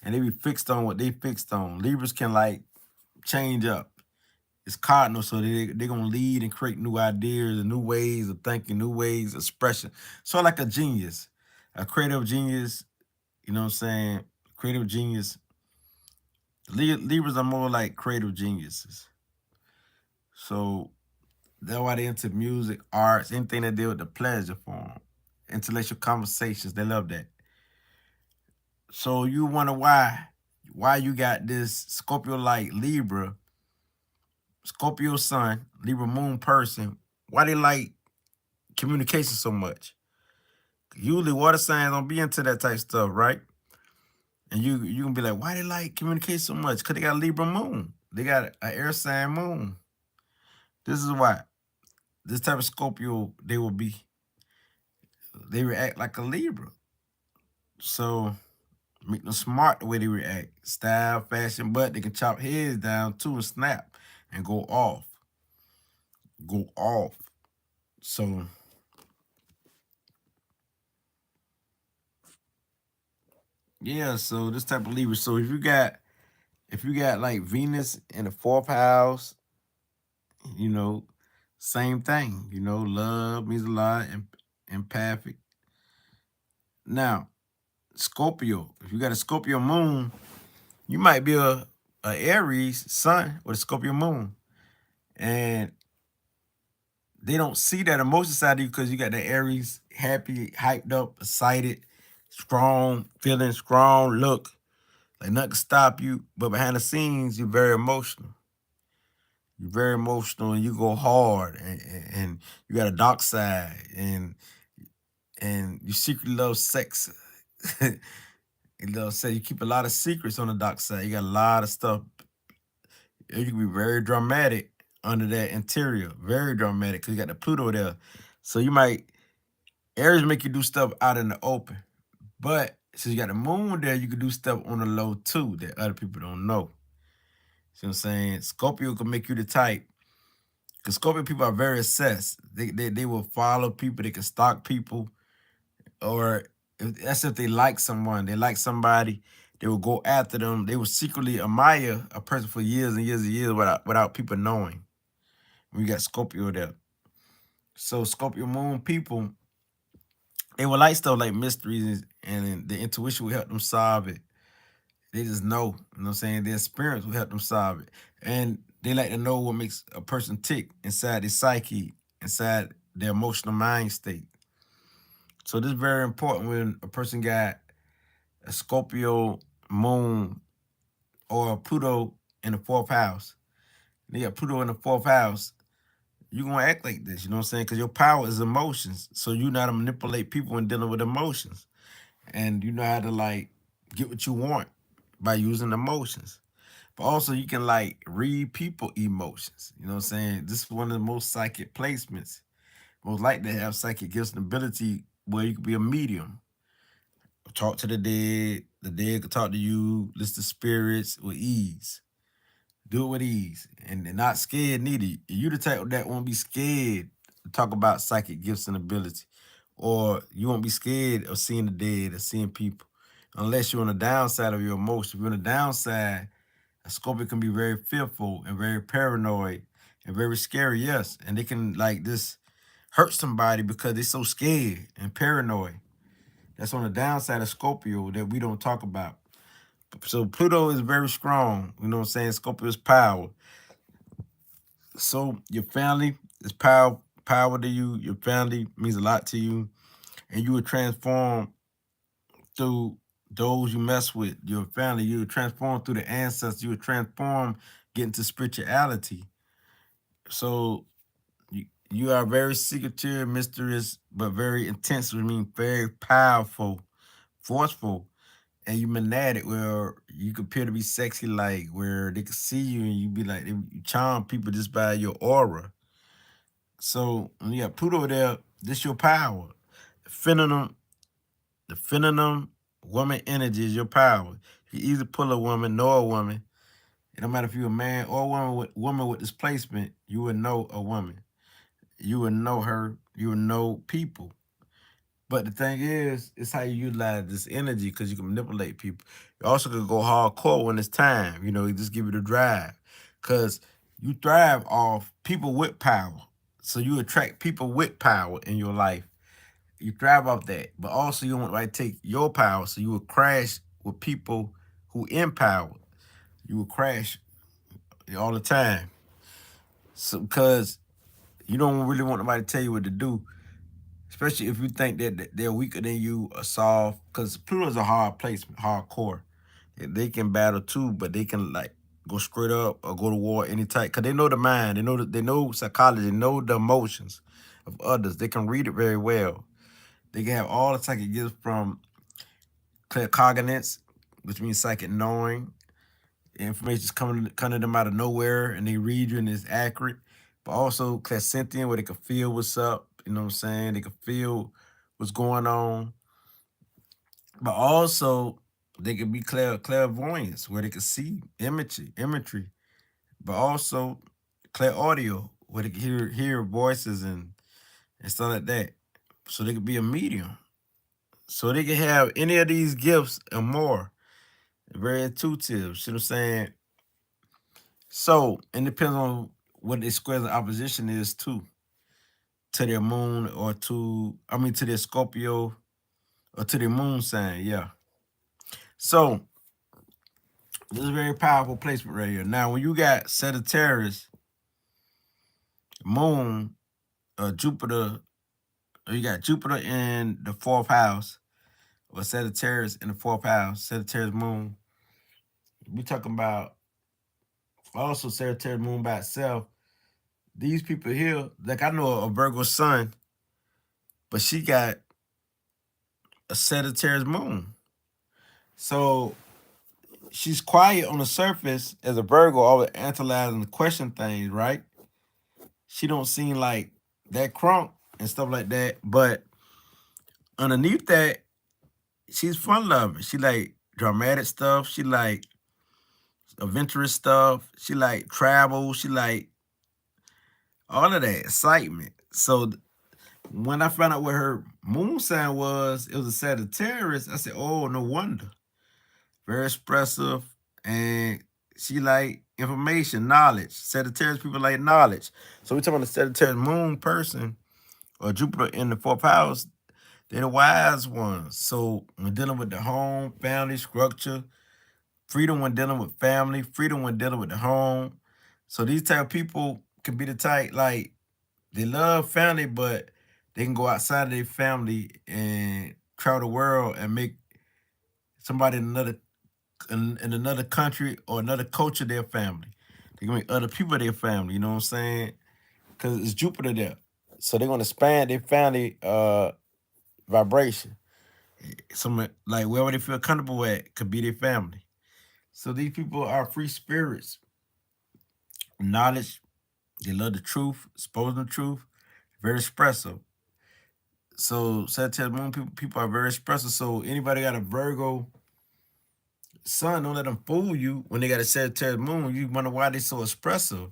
And they be fixed on what they fixed on. Libras can like change up. It's cardinal, so they're going to lead and create new ideas and new ways of thinking, new ways of expression. So like a genius, a creative genius, you know what I'm saying? Creative genius, Libras are more like creative geniuses. So that's why they into music, arts, anything that deal with the pleasure form, intellectual conversations. They love that. So you wonder why you got this Scorpio like Libra, Scorpio Sun, Libra Moon person. Why they like communication so much? Usually water signs don't be into that type of stuff, right? And you can be like, why they like communication so much? Because they got a Libra moon. They got an air sign moon. This is why. This type of Scorpio, they react like a Libra. So make them smart the way they react. Style, fashion, but they can chop heads down too and snap and go off. Go off. So yeah, so this type of Libra. So if you got like Venus in the fourth house, you know, same thing. You know, love means a lot and empathic. Now, Scorpio, if you got a Scorpio moon, you might be a Aries sun with a Scorpio moon. And they don't see that emotion side of you because you got the Aries happy, hyped up, excited, strong, feeling strong, look. Like nothing can stop you. But behind the scenes, you're very emotional. You're very emotional and you go hard and you got a dark side and you secretly love sex. You love sex. You keep a lot of secrets on the dark side. You got a lot of stuff. You can be very dramatic under that interior. Very dramatic because you got the Pluto there. So you might Aries make you do stuff out in the open. But since you got the moon there, you can do stuff on the low too that other people don't know. See what I'm saying? Scorpio can make you the type. Because Scorpio people are very obsessed. They will follow people, they can stalk people. Or that's if they like someone. They like somebody, they will go after them. They will secretly admire a person for years and years and years without people knowing. We got Scorpio there. So Scorpio moon people, they will like stuff like mysteries and the intuition will help them solve it. They just know, you know what I'm saying? Their experience will help them solve it. And they like to know what makes a person tick inside their psyche, inside their emotional mind state. So this is very important when a person got a Scorpio moon or a Pluto in the fourth house. They got Pluto in the fourth house. You're going to act like this, you know what I'm saying? Because your power is emotions. So you know how to manipulate people when dealing with emotions. And you know how to like get what you want by using emotions. But also you can like read people emotions. You know what I'm saying? This is one of the most psychic placements. Most likely to have psychic gifts and ability where you could be a medium. Talk to the dead could talk to you, listen to spirits with ease. Do it with ease. And not scared neither. You the type that won't be scared to talk about psychic gifts and ability. Or you won't be scared of seeing the dead or seeing people. Unless you're on the downside of your emotion. If you're on the downside, a Scorpio can be very fearful and very paranoid and very scary, yes. And they can like this hurt somebody because they're so scared and paranoid. That's on the downside of Scorpio that we don't talk about. So Pluto is very strong. You know what I'm saying? Scorpio is power. So your family is power to you. Your family means a lot to you. And you will transform through those you mess with, your family. You will transform through the ancestors. You will transform, get into spirituality. So you are very secretive, mysterious, but very intense, which means very powerful, forceful, and you magnetic, where you could appear to be sexy, like where they can see you and you be like, you charm people just by your aura. So when you got Pluto there, this your power. Feminine, the feminine woman energy is your power. You either pull a woman, know a woman. It don't matter if you're a man or a woman with displacement, you would know a woman. You would know her, you would know people. But the thing is, it's how you utilize this energy because you can manipulate people. You also can go hardcore when it's time. You know, you just give it a drive. Because you thrive off people with power. So you attract people with power in your life. You thrive off that. But also you want to take your power. So you will crash with people who in power. you will crash all the time. So because you don't really want nobody to tell you what to do, especially if you think that they're weaker than you or soft. Because Pluto's a hard placement, hardcore. They can battle too, but they can like go straight up or go to war any type. Because they know the mind, they know psychology, they know the emotions of others. They can read it very well. They can have all the psychic gifts from claircognizance, which means psychic knowing. Information's coming to them out of nowhere, and they read you and it's accurate. But also clairsentient, where they can feel what's up. You know what I'm saying? They can feel what's going on. But also they can be clairvoyance, where they can see imagery. But also clairaudio, where they can hear voices and stuff like that. So they could be a medium. So they can have any of these gifts and more. Very intuitive. See what I'm saying? So it depends on what their squares of opposition is to their moon or to their Scorpio or to their moon sign. Yeah. So this is a very powerful placement right here. Now, when you got Sagittarius, moon, Jupiter, or you got Jupiter in the fourth house, or Sagittarius in the fourth house, Sagittarius moon, we talking about also Sagittarius moon by itself. These people here, like I know a Virgo sun, but she got a Sagittarius moon. So she's quiet on the surface as a Virgo, always analyzing and question things, right? She don't seem like that crunk and stuff like that. But underneath that, she's fun loving. She like dramatic stuff. She like adventurous stuff. She like travel. She like all of that excitement. So when I found out what her moon sign was, it was a Sagittarius. I said, oh, no wonder. Very expressive, and she like information, knowledge. Sagittarius people like knowledge. So we're talking about the Sagittarius moon person or Jupiter in the fourth house. They're the wise ones. So when dealing with the home, family, structure, freedom when dealing with family, freedom when dealing with the home. So these type of people can be the type like they love family, but they can go outside of their family and travel the world and make somebody in another country or another culture their family. They can make other people their family, you know what I'm saying? Because it's Jupiter there. So they're gonna expand their family vibration. Some like wherever they feel comfortable at could be their family. So these people are free spirits. Knowledge, they love the truth, exposing the truth, very expressive. So Sagittarius moon people are very expressive. So anybody got a Virgo sun, don't let them fool you when they got a Sagittarius moon. You wonder why they so expressive.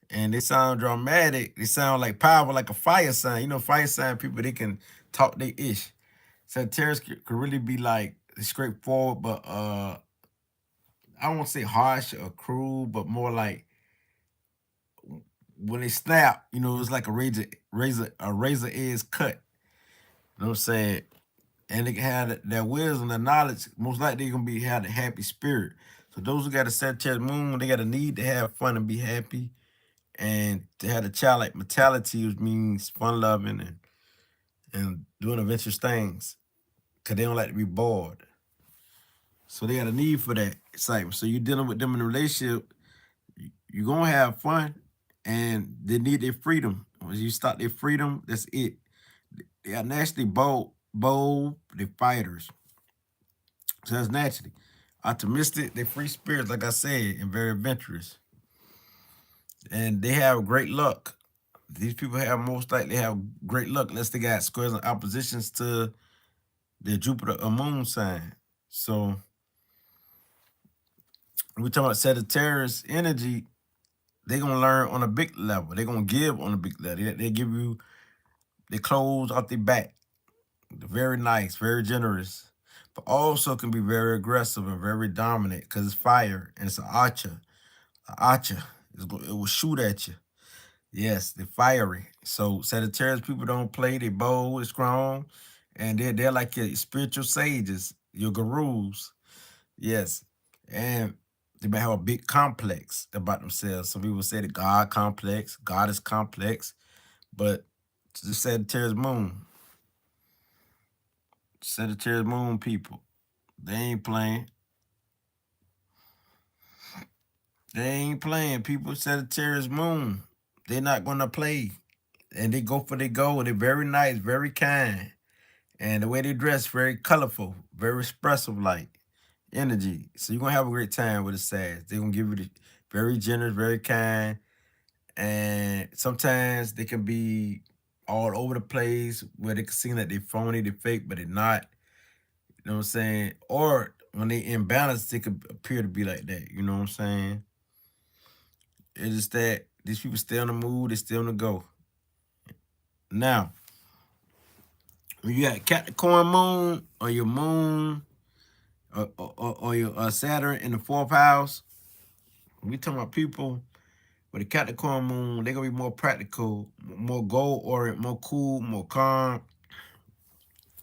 And they sound dramatic. They sound like powerful, like a fire sign. You know, fire sign people, they can talk they ish. Sagittarius could really be like straightforward, but I don't want to say harsh or cruel, but more like when they snap, you know, it's like a razor edge cut. You know what I'm saying? And they can have that wisdom, that knowledge. Most likely they're gonna have a happy spirit. So those who got a Sagittarius moon, they got a need to have fun and be happy, and to have a childlike mentality, which means fun loving and doing adventurous things, because they don't like to be bored. So they got a need for that excitement. So you dealing with them in a relationship, you're gonna have fun, and they need their freedom. When you stop their freedom, that's it. They are naturally bold, they're fighters. So that's naturally. Optimistic, they're free spirits, like I said, and very adventurous. And they have great luck. These people have most likely have great luck unless they got squares and oppositions to their Jupiter or moon sign. So we're talking about Sagittarius energy, they're gonna learn on a big level. They're gonna give on a big level. They give you their clothes off their back. They're very nice, very generous, but also can be very aggressive and very dominant because it's fire and it's an archer. An archer. It will shoot at you. Yes, they're fiery. So Sagittarius people don't play. They bold, they're strong, and they're like your spiritual sages, your gurus. Yes, and They might have a big complex about themselves. Some people say the God complex, God is complex, but the Sagittarius moon people, they ain't playing. They ain't playing, people. Sagittarius moon, they're not gonna play. And they go for they go. They're very nice, very kind. And the way they dress, very colorful, very expressive like energy. So you're gonna have a great time with the Sag. They're gonna give you the very generous, very kind. And sometimes they can be all over the place where they can seem like they're phony, they're fake, but they're not. You know what I'm saying? Or when they imbalance, they could appear to be like that. You know what I'm saying? It's just that these people stay on the move, they stay on the go. Now, when you got Capricorn moon or your moon or your Saturn in the fourth house, we talking about people with a Capricorn moon, they're gonna be more practical, more goal oriented, more cool, more calm.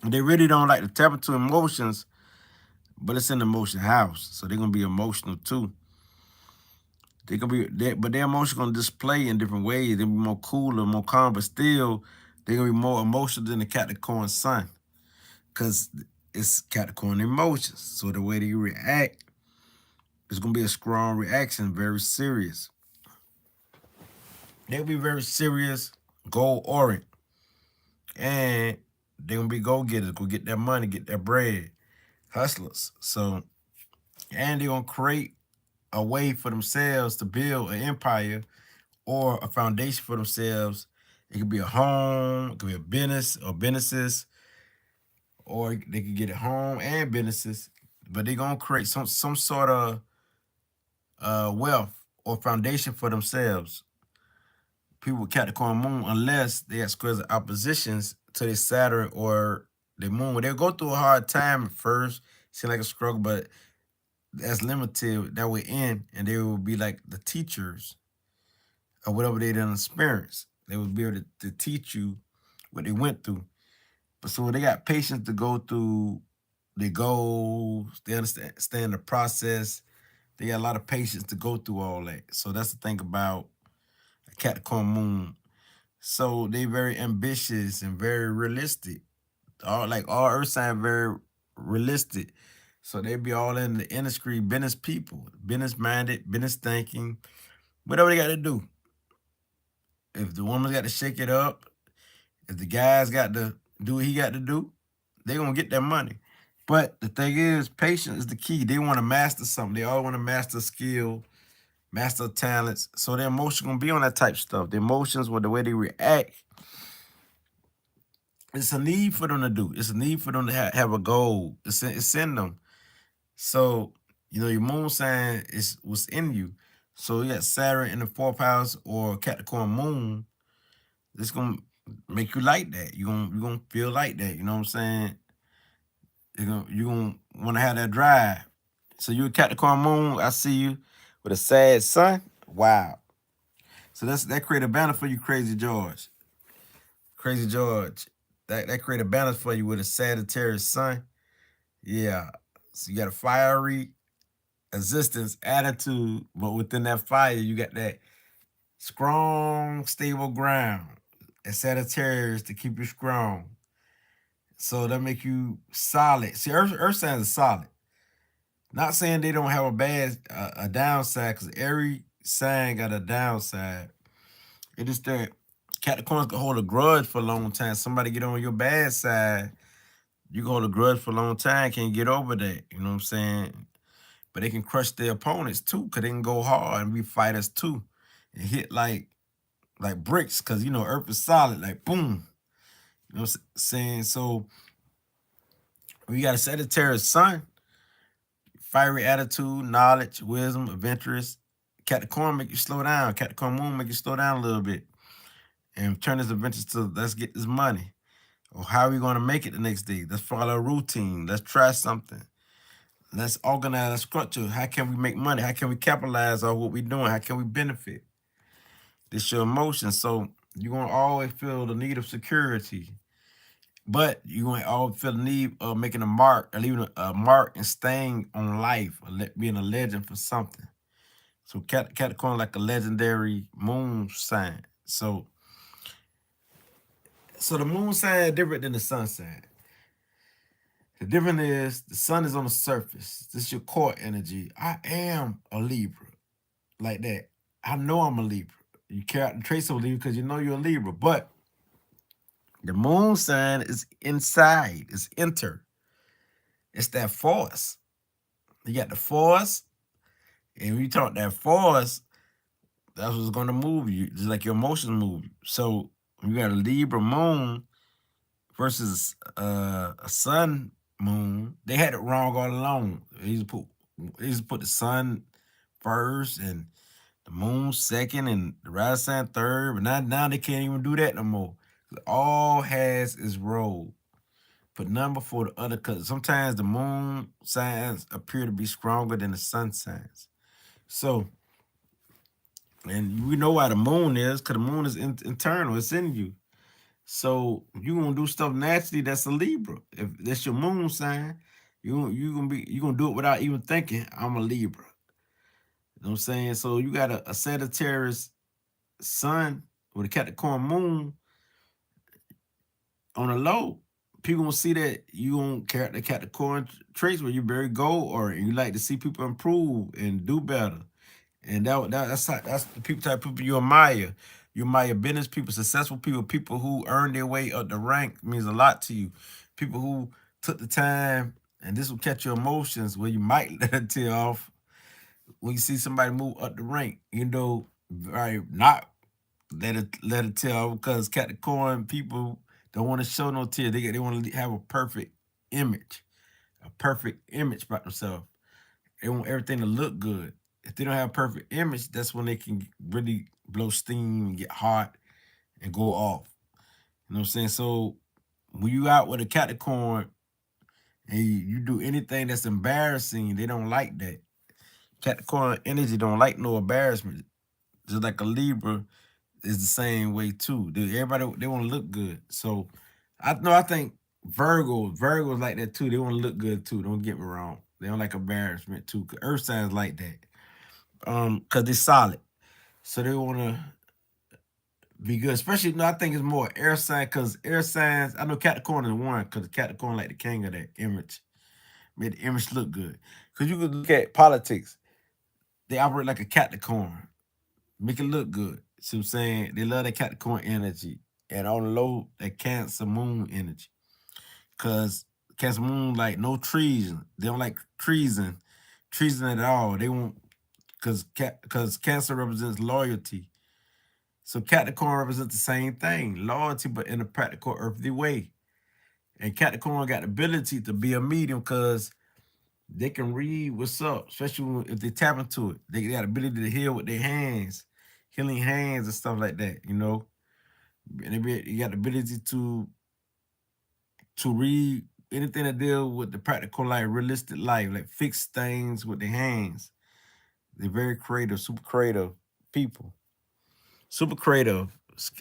They really don't like to tap into emotions, but it's in the emotion house, so they're gonna be emotional too. But their emotions gonna display in different ways. They'll be more cooler, more calm, but still they're gonna be more emotional than the Capricorn sun, cause it's Capricorn emotions. So the way they react is gonna be a strong reaction, very serious. They'll be very serious, goal oriented, and they're gonna be go getters, go get their money, get their bread, hustlers. So, and they're gonna create a way for themselves to build an empire or a foundation for themselves. It could be a home, it could be a business or businesses, or they could get a home and businesses. But they're gonna create some sort of wealth or foundation for themselves. People with Capricorn moon, unless they have squares of oppositions to their Saturn or their moon, they'll go through a hard time at first, seem like a struggle, but that's limited. That will end, and they will be like the teachers or whatever they done experience. They will be able to teach you what they went through. But so they got patience to go through their goals. They understand the process. They got a lot of patience to go through all that. So that's the thing about a Capricorn moon. So they very ambitious and very realistic. All earth signs very realistic. So they be all in the industry, business people, business minded, business thinking, whatever they got to do. If the woman's got to shake it up, if the guy's got to do what he got to do, they gonna get their money. But the thing is, patience is the key. They want to master something. They all want to master skill, master talents. So their emotions gonna be on that type of stuff. The emotions with the way they react, it's a need for them to do. It's a need for them to have a goal. It's in them. So, your moon sign is what's in you. So you got Saturn in the fourth house or Capricorn moon. It's gonna make you like that. You're gonna feel like that. You know what I'm saying? You're gonna want to have that drive. So you a Capricorn moon, I see you with a sad sun. Wow. So that create a banner for you, Crazy George. Crazy George. That create a balance for you with a Sagittarius sun. Yeah. So you got a fiery existence, attitude, but within that fire, you got that strong, stable ground. And Sagittarius to keep you strong. So that make you solid. See, Earth signs are solid. Not saying they don't have a downside, because every sign got a downside. It is that Capricorns can hold a grudge for a long time. Somebody get on your bad side, you can hold a grudge for a long time, can't get over that. You know what I'm saying? But they can crush their opponents too, because they can go hard and be fighters too. And hit like bricks, because Earth is solid, like boom. You know what I'm saying? So we got a Sagittarius sun, fiery attitude, knowledge, wisdom, adventurous. Capricorn make you slow down. Capricorn moon make you slow down a little bit. And turn this adventure to let's get this money. Or how are we going to make it the next day? Let's follow a routine. Let's try something. Let's organize a structure. How can we make money? How can we capitalize on what we're doing? How can we benefit? This your emotion. So you're going to always feel the need of security. But you gonna all feel the need of making a mark, or leaving a mark and staying on life, or being a legend for something. So Capricorn like a legendary moon sign. So the moon sign is different than the sun sign. The difference is the sun is on the surface. This is your core energy. I am a Libra, like that. I know I'm a Libra. You carry out the traits of a Libra because you know you're a Libra. But the moon sign is inside. It's inner. It's that force. You got the force, and when you talk that force, that's what's going to move you, just like your emotions move you. So when you got a Libra moon versus a sun moon, they had it wrong all along. They used to put the sun first and the moon second and the rising sign third, but now they can't even do that no more. It all has its role. Put none before the other, because sometimes the moon signs appear to be stronger than the sun signs. So, and we know why the moon is, because the moon is internal, it's in you. So you gonna do stuff naturally that's a Libra. If that's your moon sign, you gonna do it without even thinking, I'm a Libra. You know what I'm saying? So you got a Sagittarius sun with a Capricorn moon on the low. People gonna see that you don't carry the Capricorn traits where you very goal or you like to see people improve and do better. And that's the people type of people you admire. You admire business people, successful people, people who earn their way up the rank means a lot to you. People who took the time, and this will catch your emotions where you might let it tear off when you see somebody move up the rank. You know, right? Not let it tear off, because Capricorn people don't want to show no tear. They want to have a perfect image about themselves. They want everything to look good. If they don't have a perfect image, that's when they can really blow steam and get hot and go off. You know what I'm saying? So when you out with a Capricorn and you do anything that's embarrassing, they don't like that. Capricorn energy don't like no embarrassment. Just like a Libra is the same way too. Everybody they want to look good. So I think Virgos like that too. They want to look good too. Don't get me wrong. They don't like embarrassment too. 'Cause Earth signs like that. Cause they're solid. So they wanna be good. Especially I think it's more air sign, because air signs, I know Capricorn is one, because Capricorn like the king of that image. Made the image look good. Cause you could look at politics. They operate like a Capricorn. Make it look good. See what I'm saying? They love that Capricorn energy. And on the low, that Cancer moon energy. Cause Cancer moon like no treason. They don't like treason at all. They won't, cause Cancer represents loyalty. So Capricorn represents the same thing, loyalty, but in a practical, earthly way. And Capricorn got the ability to be a medium, because they can read what's up, especially if they tap into it. They got the ability to heal with their hands, healing hands and stuff like that, you know. And they got the ability to read anything that deal with the practical life, realistic life, like fix things with their hands. They're very creative, super creative people. Super creative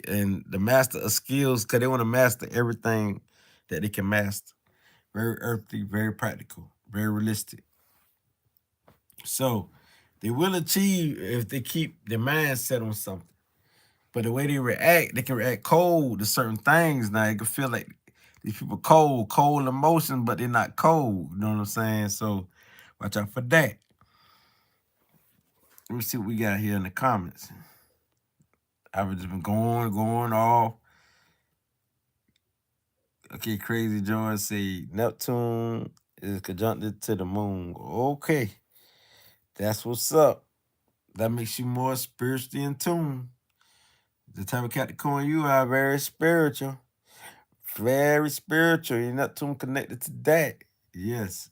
and the master of skills, because they want to master everything that they can master. Very earthly, very practical, very realistic. So they will achieve if they keep their mind set on something. But the way they can react cold to certain things. Now you can feel like these people cold emotion, but they're not cold. You know what I'm saying? So watch out for that. Let me see what we got here in the comments. I've just been going off. Okay, Crazy John say Neptune is conjuncted to the moon. Okay, that's what's up. That makes you more spiritually in tune. The type of Capricorn you are, very spiritual. Very spiritual. Your Neptune connected to that. Yes.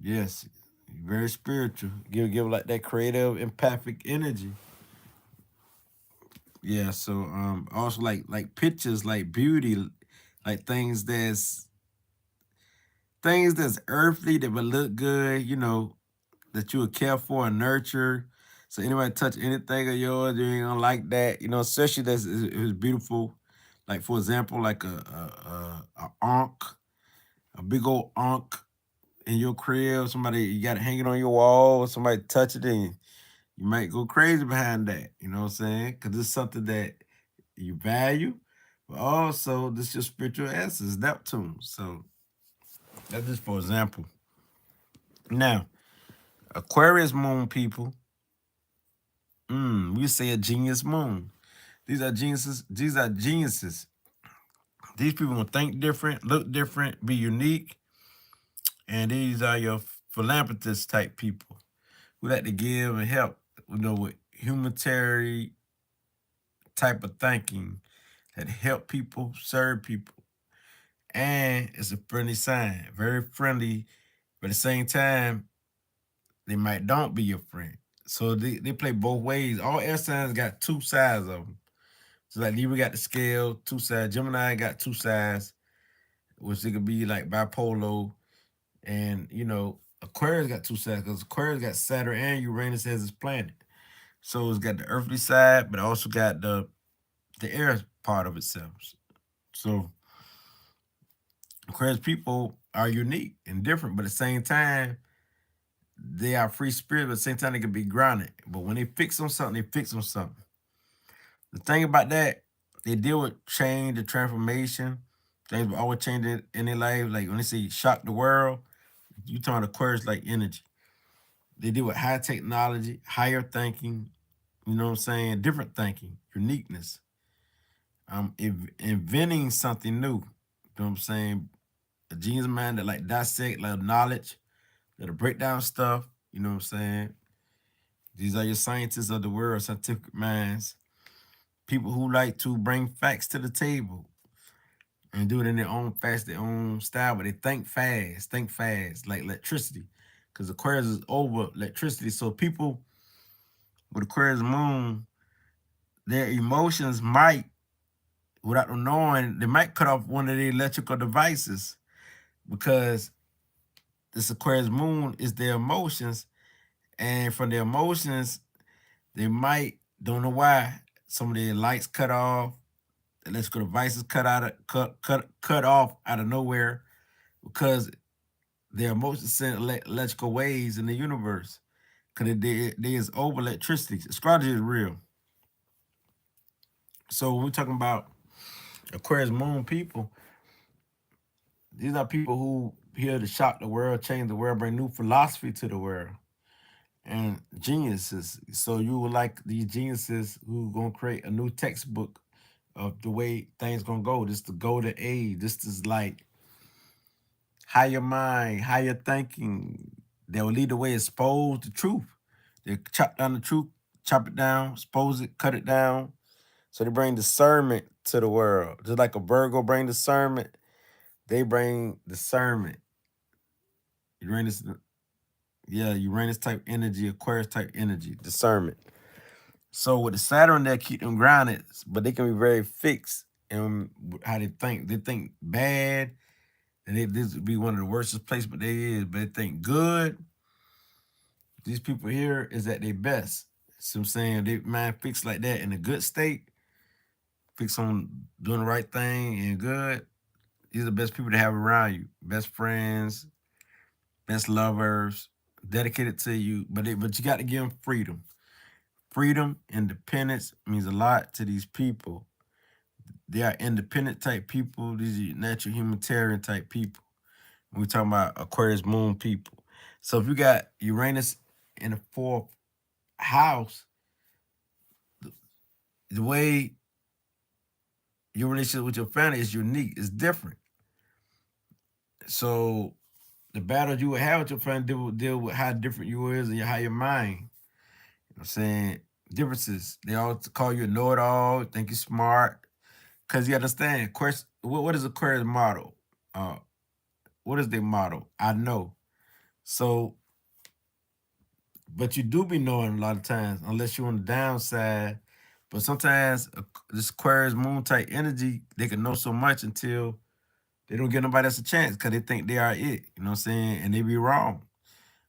Yes. Very spiritual. Give like that creative, empathic energy. Yeah, so also like pictures, like beauty, like things that's earthly that would look good, that you would care for and nurture. So anybody touch anything of yours, you ain't gonna like that, especially that's it was beautiful, Like for example, like a ankh, a big old ankh in your crib. Somebody you got it hanging on your wall. Somebody touch it and you might go crazy behind that. You know what I'm saying? Because it's something that you value, but also this is your spiritual essence, Neptune. So that's just for example. Now, Aquarius moon people, we say a genius moon. These are geniuses. These are geniuses. These people will think different, look different, be unique, and these are your philanthropist type people who like to give and help. With humanitarian type of thinking that help people, serve people, and it's a friendly sign, very friendly. But at the same time, they might don't be your friend. So they play both ways. All air signs got two sides of them. So like Libra got the scale, two sides. Gemini got two sides, which it could be like bipolar. And Aquarius got two sides because Aquarius got Saturn and Uranus as its planet. So it's got the earthly side, but also got the air part of itself. So Aquarius people are unique and different, but at the same time, they are free spirit, but at the same time they can be grounded. But when they fix on something, they fix on something. The thing about that, they deal with change and transformation. Things will always change in their life. Like when they say shock the world, you talking Aquarius like energy. They deal with high technology, higher thinking, you know what I'm saying? Different thinking, uniqueness. Inventing something new. You know what I'm saying? A genius mind that like dissect, like knowledge, that'll break down stuff. You know what I'm saying? These are your scientists of the world, scientific minds. People who like to bring facts to the table and do it in their own fast, their own style, but they think fast, like electricity. Because Aquarius is over electricity. So people with Aquarius moon, their emotions might, without them knowing, they might cut off one of their electrical devices because this Aquarius moon is their emotions. And from their emotions, they might, don't know why, some of their lights cut off, electrical devices cut off out of nowhere because their emotions send electrical waves in the universe. Because there is over electricity. Astrology is real. So when we're talking about Aquarius moon people, these are people who here to shock the world, change the world, bring new philosophy to the world. And geniuses. So you would like these geniuses who gonna create a new textbook of the way things gonna go. This the golden age. This is like higher mind, higher thinking. They will lead the way, expose the truth. They chop down the truth, chop it down, expose it, cut it down. So they bring discernment to the world. Just like a Virgo bring discernment, they bring discernment. Uranus, yeah, Uranus type energy, Aquarius type energy, discernment. So with the Saturn, they keep them grounded, but they can be very fixed in how they think. They think bad, and this would be one of the worstest places, but they is. But they think good. These people here is at their best. So I'm saying they mind fixed like that in a good state, fixed on doing the right thing and good. These are the best people to have around you. Best friends, best lovers, dedicated to you. But you got to give them freedom. Freedom, independence means a lot to these people. They are independent type people. These are natural humanitarian type people. We're talking about Aquarius moon people. So if you got Uranus in the fourth house, the way your relationship with your family is unique. It's different. So the battles you would have with your family deal with how different you is and how your mind. You know what I'm saying? Differences. They all call you a know-it-all, think you're smart. Because you understand, Aquarius, what is Aquarius model? Uh, what is their model? I know. So, but you do be knowing a lot of times, unless you're on the downside. But sometimes this Aquarius moon type energy, they can know so much until they don't give nobody else a chance because they think they are it. You know what I'm saying? And they be wrong.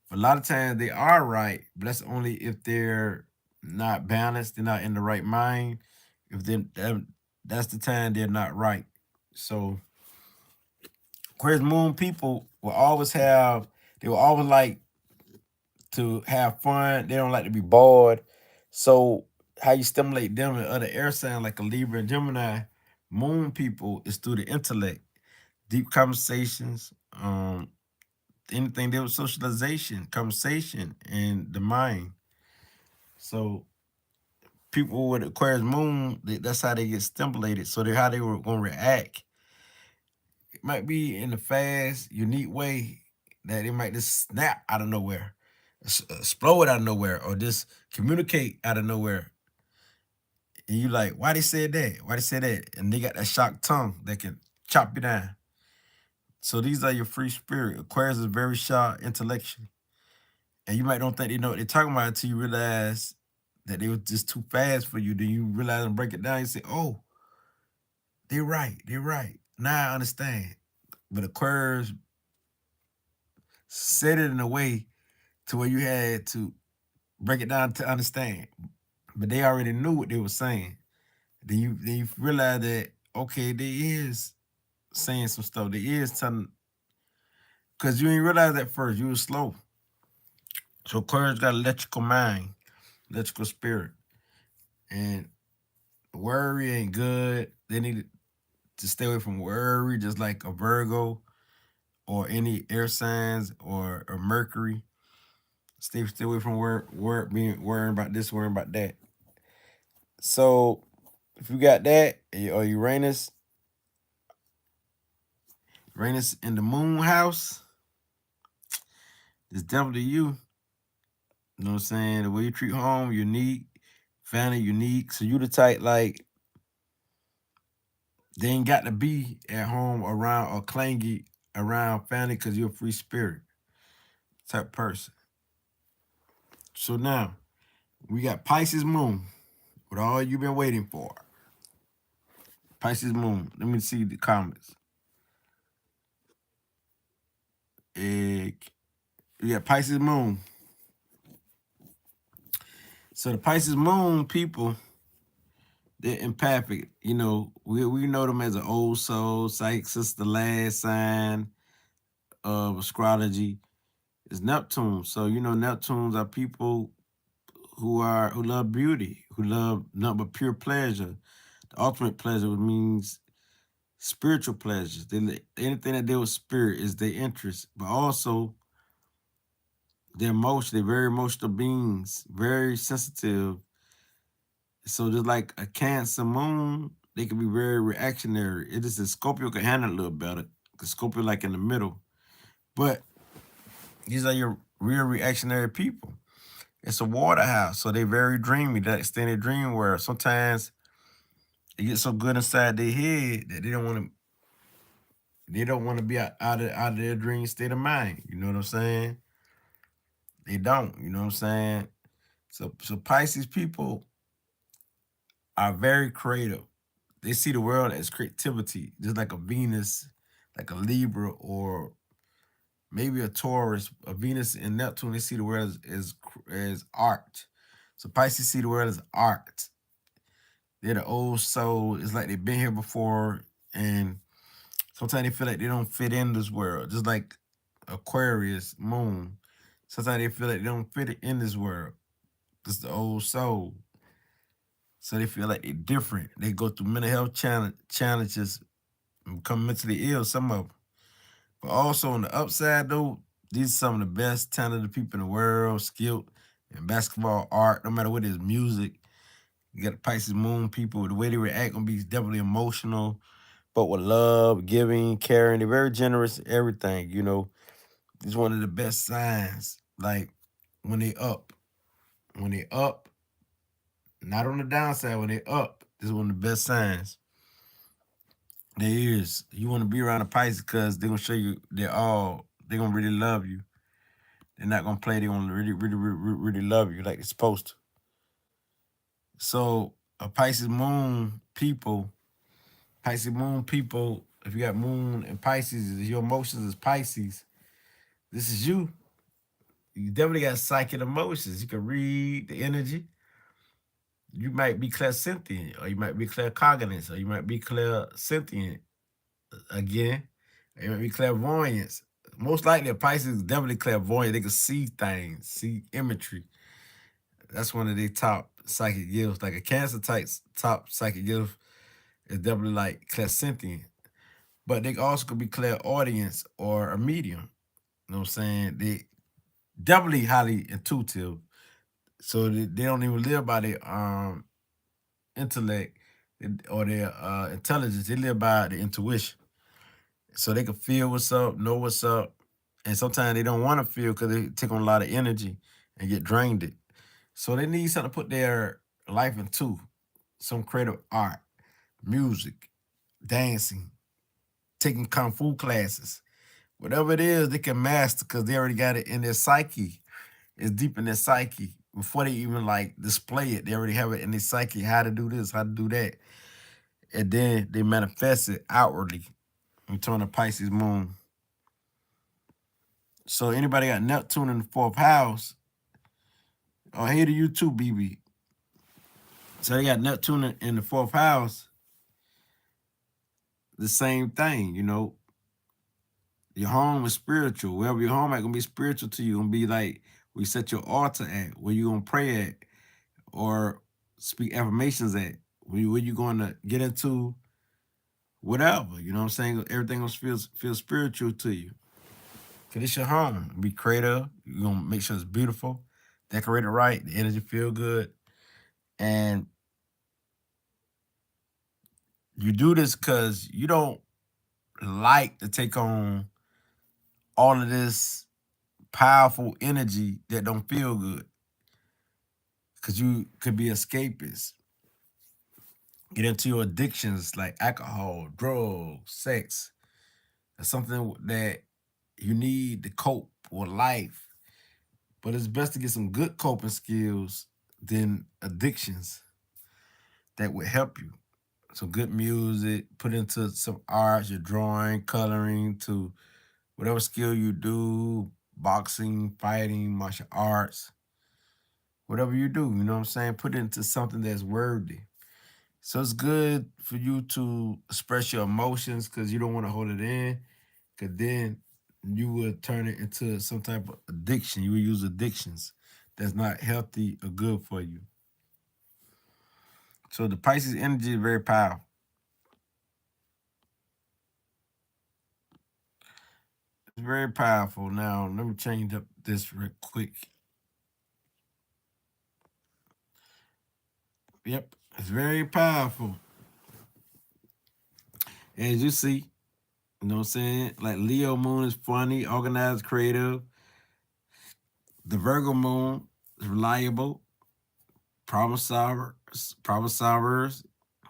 But a lot of times they are right, but that's only if they're not balanced, they're not in the right mind. If they that's the time they're not right. So Aquarius moon people will always have, they will always like to have fun. They don't like to be bored. So how you stimulate them and other air signs like a Libra and Gemini moon people is through the intellect, deep conversations, anything there was socialization, conversation, and the mind. So people with Aquarius moon, that's how they get stimulated. So they how they were gonna react. It might be in a fast, unique way that it might just snap out of nowhere, explode out of nowhere, or just communicate out of nowhere. And you like, why they said that? Why they said that? And they got that shock tongue that can chop you down. So these are your free spirit. Aquarius is very sharp intellectually. And you might don't think they know what they're talking about until you realize that they were just too fast for you. Then you realize and break it down. You say, oh, they're right. They're right. Now I understand. But Aquarius said it in a way to where you had to break it down to understand. But they already knew what they were saying. Then you realize that okay, they is saying some stuff. They is telling because you ain't realize that first. You was slow. So Aquarius got electrical mind, electrical spirit. And worry ain't good. They need to stay away from worry, just like a Virgo or any air signs or Mercury. Stay away from being worrying about this, worrying about that. So if you got that or Uranus in the moon house, it's definitely you. You know what I'm saying? The way you treat home, unique, family, unique. So you the type like they ain't got to be at home around or clingy around family because you're a free spirit type person. So now we got Pisces moon. What all you been waiting for? Pisces moon. Let me see the comments. We got Pisces moon. So the Pisces moon people, they're empathic. You know, we know them as an old soul. Psych, since the last sign of astrology is Neptune. So you know, Neptunes are people who love beauty, who love nothing but pure pleasure. The ultimate pleasure means spiritual pleasures. Anything that deals with spirit is their interest, but also their emotion. They're very emotional beings, very sensitive. So just like a Cancer moon, they can be very reactionary. It is a Scorpio can handle it a little better because Scorpio like in the middle. But these are your real reactionary people. It's a water house, so they're very dreamy. That extended dream world. Sometimes they get so good inside their head that they don't want to be out of their dream state of mind. You know what I'm saying? They don't. You know what I'm saying? So Pisces people are very creative. They see the world as creativity, just like a Venus, like a Libra, or maybe a Taurus. A Venus and Neptune, they see the world as art. So Pisces see the world as art. They're the old soul. It's like they've been here before, and sometimes they feel like they don't fit in this world. Just like Aquarius moon. Sometimes they feel like they don't fit in this world. It's the old soul. So they feel like they're different. They go through mental health challenges and become mentally ill, some of them. But also on the upside, though, these are some of the best talented people in the world, skilled in basketball, art, no matter what it is, music. You got the Pisces moon people, the way they react gonna be definitely emotional, but with love, giving, caring. They're very generous, everything, you know. It's one of the best signs. Like when they up. When they up, not on the downside, when they up, this is one of the best signs. There is. You want to be around a Pisces because they're gonna show you they're gonna really love you. They're not gonna play, they're gonna really, really, really, really love you like they're supposed to. So a Pisces moon people, if you got moon and Pisces, your emotions is Pisces. This is you. You definitely got psychic emotions. You can read the energy. You might be clairsentient, or you might be claircognizant, or you might be clairsentient again. It might be clairvoyance. Most likely, a Pisces is definitely clairvoyant. They can see things, see imagery. That's one of their top psychic gifts. Like a Cancer type's top psychic gift is definitely like clairsentient. But they also could be clairaudience or a medium. You know what I'm saying? They definitely highly intuitive. So they don't even live by their intellect or their intelligence. They live by the intuition. So they can feel what's up, know what's up. And sometimes they don't want to feel because they take on a lot of energy and get drained it. So they need something to put their life into. Some creative art, music, dancing, taking kung fu classes. Whatever it is, they can master because they already got it in their psyche. It's deep in their psyche. Before they even like display it, they already have it in their psyche, how to do this, how to do that. And then they manifest it outwardly. We turn the Pisces moon. So anybody got Neptune in the fourth house, oh, hey to you too, BB. So they got Neptune in the fourth house, the same thing, you know. Your home is spiritual. Wherever your home at gonna be spiritual to you. Gonna be like where you set your altar at, where you gonna pray at, or speak affirmations at, where you gonna get into whatever. You know what I'm saying? Everything gonna feel spiritual to you. Cause it's your home. Be creative. You're gonna make sure it's beautiful, decorate it right, the energy feel good. And you do this because you don't like to take on all of this powerful energy that don't feel good. Cause you could be escapist. Get into your addictions like alcohol, drugs, sex. That's something that you need to cope with life. But it's best to get some good coping skills than addictions that would help you. Some good music, put into some arts, your drawing, coloring, to whatever skill you do, boxing, fighting, martial arts, whatever you do, you know what I'm saying? Put it into something that's worthy. So it's good for you to express your emotions because you don't want to hold it in, because then you would turn it into some type of addiction. You would use addictions that's not healthy or good for you. So the Pisces energy is very powerful. It's very powerful. Now, let me change up this real quick. Yep, it's very powerful. As you see, you know what I'm saying? Like Leo moon is funny, organized, creative. The Virgo moon is reliable, problem solvers.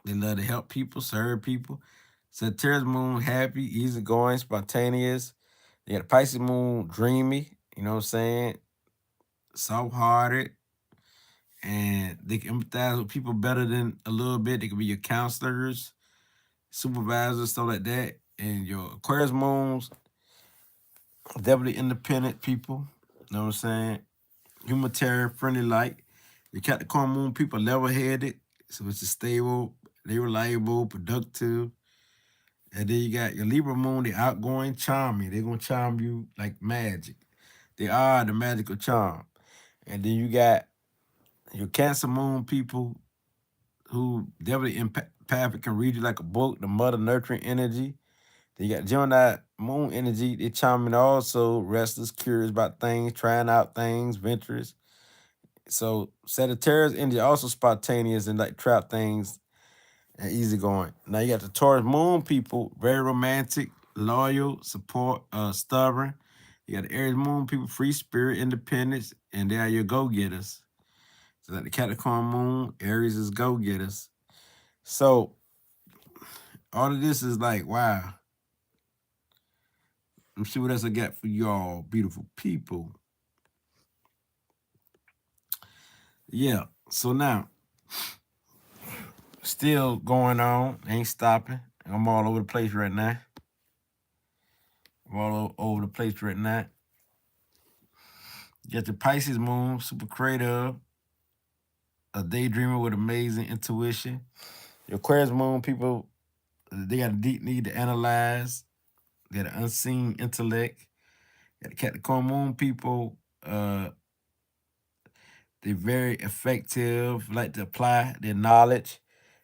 They love to help people, serve people. Sagittarius moon, happy, easygoing, spontaneous. They got the Pisces moon, dreamy, you know what I'm saying? Soft-hearted. And they can empathize with people better than a little bit. They can be your counselors, supervisors, stuff like that. And your Aquarius moons, definitely independent people. You know what I'm saying? Humanitarian, friendly like. The Capricorn moon people level-headed, so it's stable, they reliable, productive. And then you got your Libra moon, they outgoing, charming. They're gonna charm you like magic. They are the magical charm. And then you got your Cancer moon people who definitely empathic, can read you like a book, the mother nurturing energy. Then you got Gemini moon energy, they charming also, restless, curious about things, trying out things, venturous. So Sagittarius energy also spontaneous and like trap things and easygoing. Now you got the Taurus moon people, very romantic, loyal, support, stubborn. You got the Aries moon people, free spirit, independence, and they are your go-getters. So like the Capricorn moon, Aries is go-getters. So all of this is like, wow. Let me see what else I got for y'all, beautiful people. Yeah, so now, still going on, ain't stopping. I'm all over the place right now. I'm all over the place right now. You got the Pisces moon, super creative, a daydreamer with amazing intuition. Your Aquarius moon people, they got a deep need to analyze. They got an unseen intellect. The Capricorn moon people, they're very effective, like to apply their knowledge.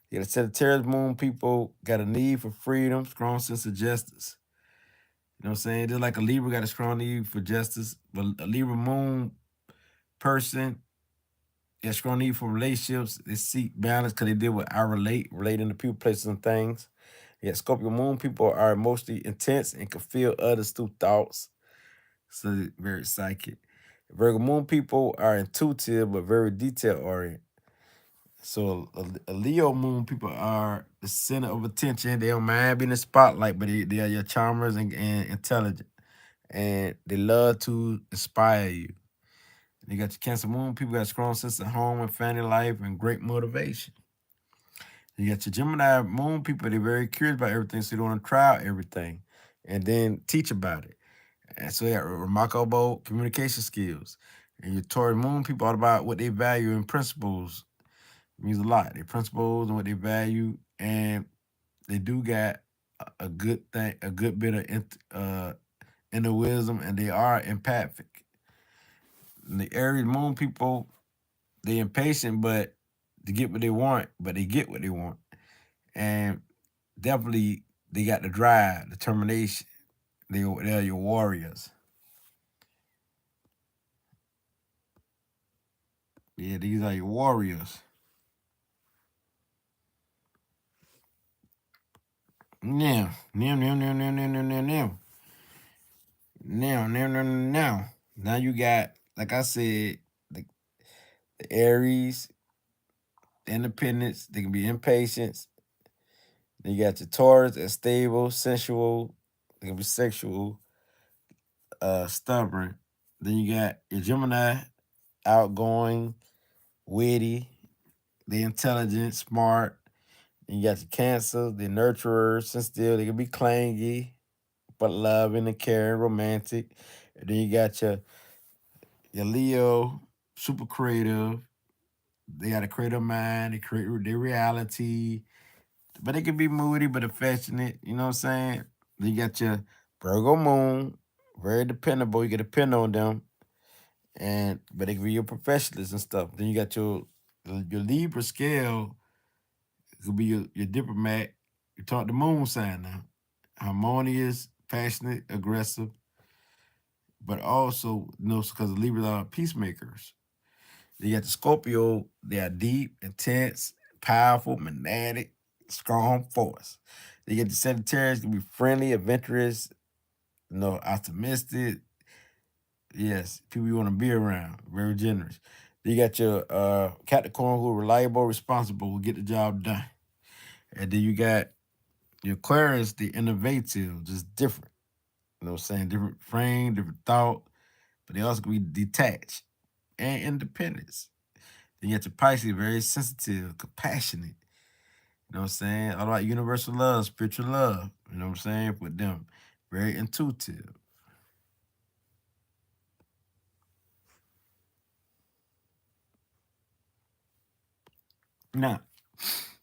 The Sagittarius moon people got a need for freedom, strong sense of justice. You know what I'm saying? Just like a Libra got a strong need for justice, but a Libra moon person got a strong need for relationships. They seek balance because they deal with relating to people, places, and things. Yet Scorpio moon people are emotionally intense and can feel others through thoughts. So they're very psychic. Virgo moon people are intuitive but very detail oriented. So a Leo moon people are the center of attention. They don't mind being in the spotlight, but they are your charmers and intelligent. And they love to inspire you. You got your Cancer moon people got a strong sense of home and family life and great motivation. You got your Gemini moon people, they're very curious about everything, so they want to try out everything and then teach about it. And so they got remarkable communication skills. And your Taurus moon people all about what they value and principles. It means a lot. Their principles and what they value. And they do got a good thing, a good bit of inner wisdom, and they are empathic. And the Aries moon people, they impatient, but to get what they want, but they get what they want. And definitely they got the drive, determination. They're your warriors. Yeah, these are your warriors. Now. Now you got, like I said, the Aries, the independence, they can be impatient. Then you got your Taurus that's stable, sensual, they can be sexual, stubborn. Then you got your Gemini, outgoing, witty, they intelligent, smart. Then you got your Cancer, the nurturer, sensitive, they can be clingy, but loving and caring, romantic. And then you got your Leo, super creative. They got a creative mind. They create their reality, but they can be moody but affectionate. You know what I'm saying? Then you got your Virgo moon, very dependable. You can depend on them, and but they can be your professionals and stuff. Then you got your Libra scale. It could be your diplomat. You talk the moon sign now. Harmonious, passionate, aggressive, but also because the Libras are peacemakers. You got the Scorpio, they are deep, intense, powerful, magnetic, strong force. You get the Sagittarius, can be friendly, adventurous, optimistic. Yes, people you want to be around, very generous. Then you got your Capricorn, who are reliable, responsible, will get the job done. And then you got your Aquarius, the innovative, just different. You know what I'm saying? Different frame, different thought, but they also can be detached and independence. Then you got your Pisces, very sensitive, compassionate. You know what I'm saying? All about universal love, spiritual love. You know what I'm saying? With them, very intuitive. Now,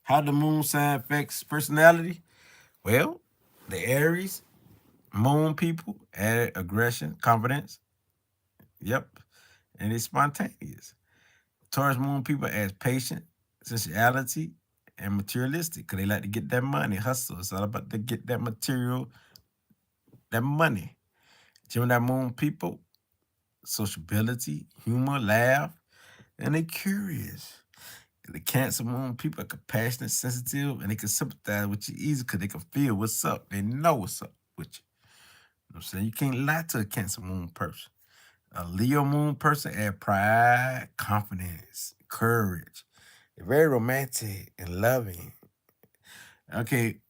how the moon sign affects personality? Well, the Aries moon people add aggression, confidence. Yep. And it's spontaneous. Taurus moon people add patience, sensuality, and materialistic because they like to get that money, hustle. It's all about to get that material, that money. Gemini moon people, sociability, humor, laugh, and they curious. The Cancer moon people are compassionate, sensitive, and they can sympathize with you easy because they can feel what's up. They know what's up with you. You know what I'm saying? You can't lie to a Cancer moon person. A Leo moon person add pride, confidence, courage. They're very romantic and loving. Okay,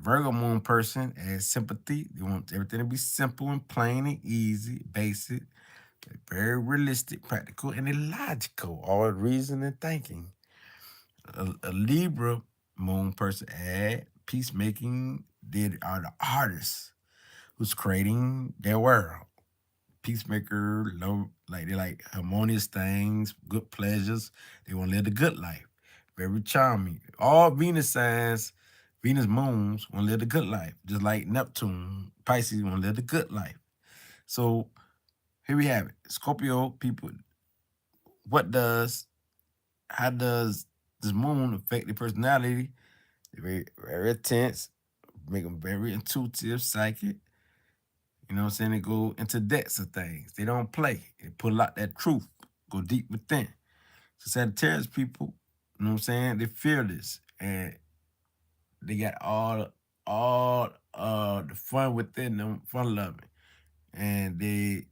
Virgo moon person adds sympathy. They want everything to be simple and plain and easy, basic. Very realistic, practical, and illogical. All reason and thinking. A Libra moon person add peacemaking. They are the artists who's creating their world. peacemaker, love, like they like harmonious things, good pleasures. They want to live the good life. Very charming. All Venus signs, Venus moons want to live the good life. Just like Neptune, Pisces want to live the good life. So here we have it. Scorpio people, how does this moon affect their personality? They're very intense, make them very intuitive, psychic. You know what I'm saying? They go into depths of things. They don't play. They pull out that truth, go deep within. So Sagittarius people, you know what I'm saying? They're fearless and they got all the fun within them, fun loving. And they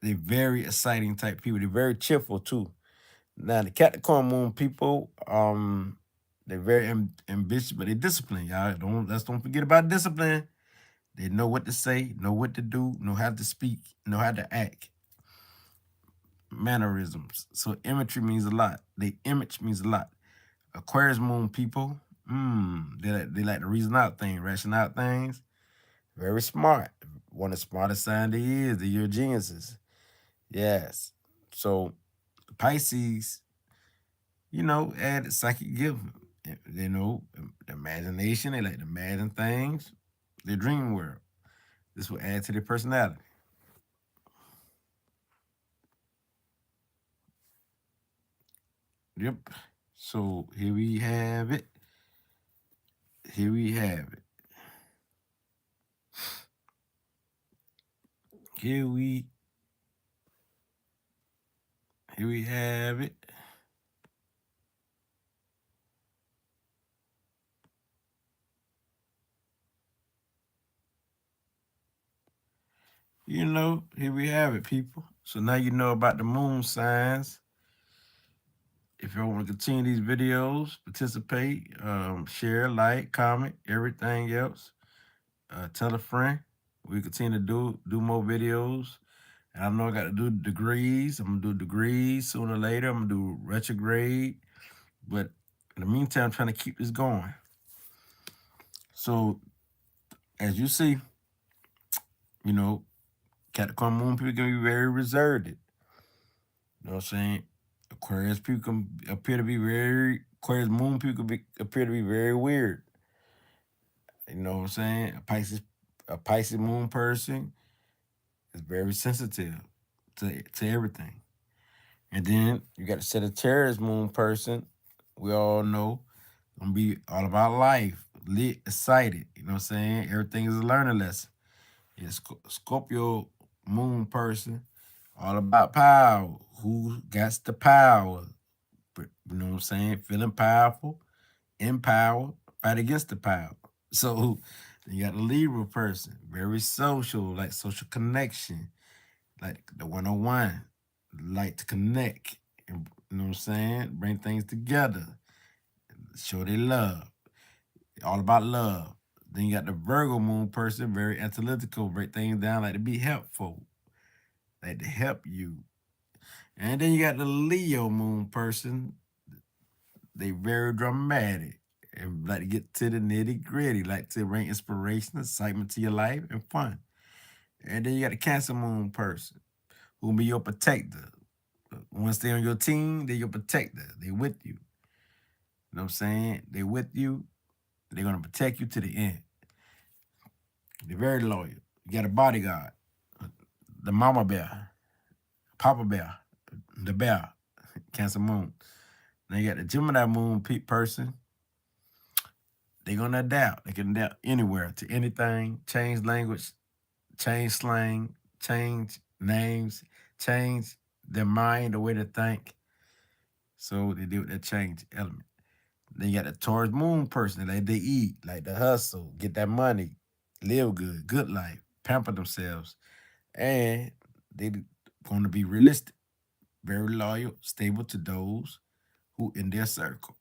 very exciting type people. They're very cheerful too. Now the Capricorn moon people, they're very ambitious, but they're disciplined, y'all. Don't forget about discipline. They know what to say, know what to do, know how to speak, know how to act. Mannerisms. So imagery means a lot. The image means a lot. Aquarius moon people, they like to reason out things, ration out things. Very smart. One of the smartest signs they is. They're your geniuses. Yes. So Pisces, add psychic gift. You know, imagination. They like to imagine things. Their dream world. This will add to their personality. Yep. So here we have it. Here we have it. Here we have it. Here we have it, people. So now you know about the moon signs. If you want to continue these videos, participate, share, like, comment, everything else. Tell a friend. We continue to do more videos. And I know I got to do degrees. I'm gonna do degrees sooner or later. I'm gonna do retrograde. But in the meantime, I'm trying to keep this going. So as you see, Capricorn moon people can be very reserved. You know what I'm saying? Aquarius people can appear to be Aquarius moon people appear to be very weird. You know what I'm saying? A Pisces moon person is very sensitive to everything. And then you got the Sagittarius moon person. We all know gonna be all about life, lit, excited. You know what I'm saying? Everything is a learning lesson. Yeah, Scorpio moon person, all about power. Who got the power? But you know what I'm saying? Feeling powerful, in power, fight against the power. So you got the Libra person, very social, like social connection, like the 101, like to connect, and, you know what I'm saying? Bring things together, show they love, all about love. Then you got the Virgo moon person, very analytical, break things down, like to be helpful, like to help you. And then you got the Leo moon person, they very dramatic and like to get to the nitty gritty, like to bring inspiration, excitement to your life and fun. And then you got the Cancer moon person who will be your protector. Once they're on your team, they're your protector. They with you. You know what I'm saying? They with you. They're gonna protect you to the end. They're very loyal. You got a bodyguard, the mama bear, papa bear, the bear, Cancer moon. Now you got the Gemini moon person. They're gonna adapt. They can adapt anywhere to anything, change language, change slang, change names, change their mind, the way they think. So they deal with that change element. Then you got the Taurus moon person, like they eat, like the hustle, get that money, live good life, pamper themselves. And they going to be realistic, very loyal, stable to those who in their circle.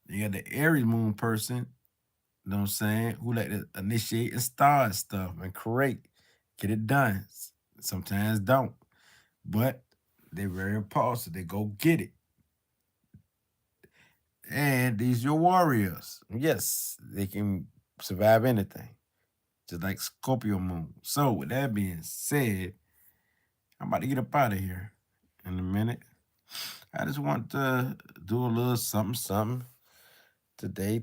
Then you got the Aries moon person, you know what I'm saying, who like to initiate and start stuff and create, get it done. Sometimes don't. But they're very impulsive. They go get it. And these your warriors. Yes, they can survive anything. just like Scorpio moon. So with that being said, I'm about to get up out of here in a minute. I just want to do a little something today,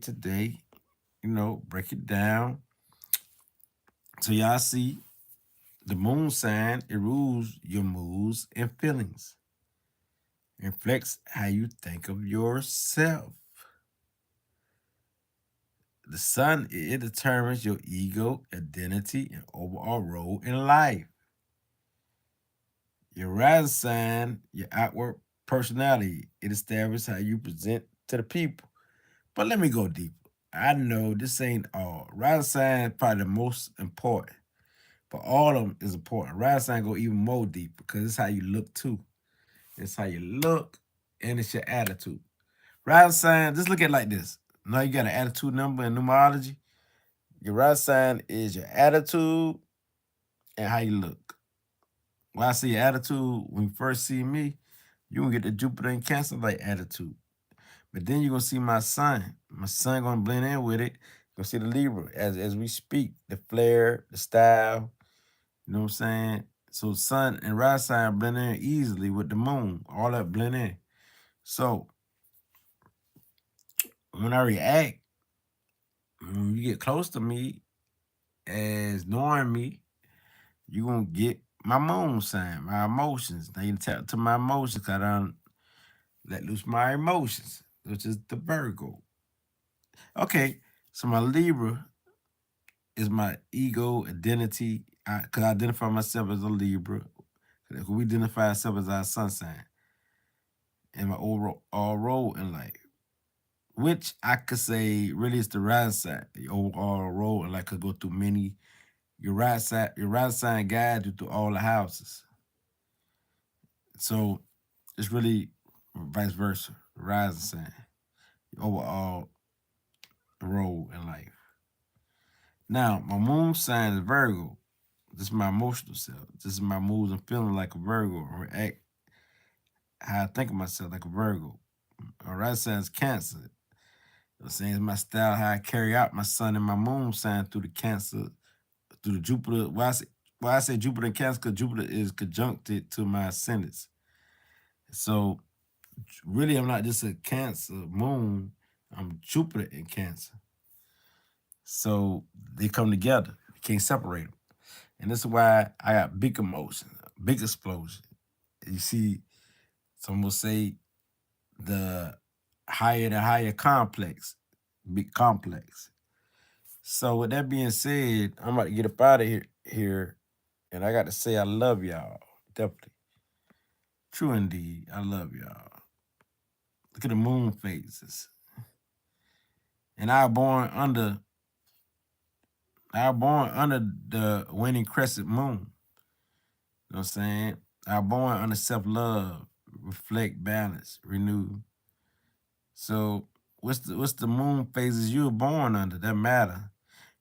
break it down. So y'all see the moon sign, it rules your moods and feelings. It reflects how you think of yourself. The sun, it determines your ego, identity, and overall role in life. Your rising sign, your outward personality, it establishes how you present to the people. But let me go deeper. I know this ain't all. Rising sign probably the most important, but all of them is important. Rising sign go even more deep because it's how you look too. It's how you look, and it's your attitude. Rising sign, just look at it like this. Now you got an attitude number in numerology. Your rising sign is your attitude and how you look. When I say your attitude, when you first see me, you gonna get the Jupiter and Cancer like attitude. But then you're gonna see my sun. My sun gonna blend in with it. You're gonna see the Libra as we speak, the flair, the style, you know what I'm saying? So sun and rising sign blend in easily with the moon. All that blend in. So when I react, when you get close to me as knowing me, you're gonna get my moon sign, my emotions. Now you tap to my emotions because I done let loose my emotions, which is the Virgo. Okay, so my Libra is my ego, identity. Because I identify myself as a Libra. We identify ourselves as our sun sign and my overall role in life, which I could say really is the rising sign. The overall role in life could go through many. Your rising sign guides you through all the houses. So it's really vice versa, rising sign, your overall role in life. Now, my moon sign is Virgo. This is my emotional self. This is my moods and feeling like a Virgo, or act how I think of myself like a Virgo. My rising sign is Cancer. You know what I'm saying? It's my style, how I carry out my sun and my moon sign through the Cancer, through the Jupiter. Why I say Jupiter and Cancer? Because Jupiter is conjuncted to my ascendants. So really, I'm not just a Cancer moon. I'm Jupiter in Cancer. So they come together. You can't separate them. And this is why I got big emotions, big explosion. You see, some will say the higher complex, big complex. So with that being said, I'm about to get up out of here, and I got to say I love y'all. Definitely. True indeed. I love y'all. Look at the moon phases. And I was born under the waning crescent moon. You know what I'm saying? I was born under self-love, reflect, balance, renew. So what's the moon phases you were born under? That matter.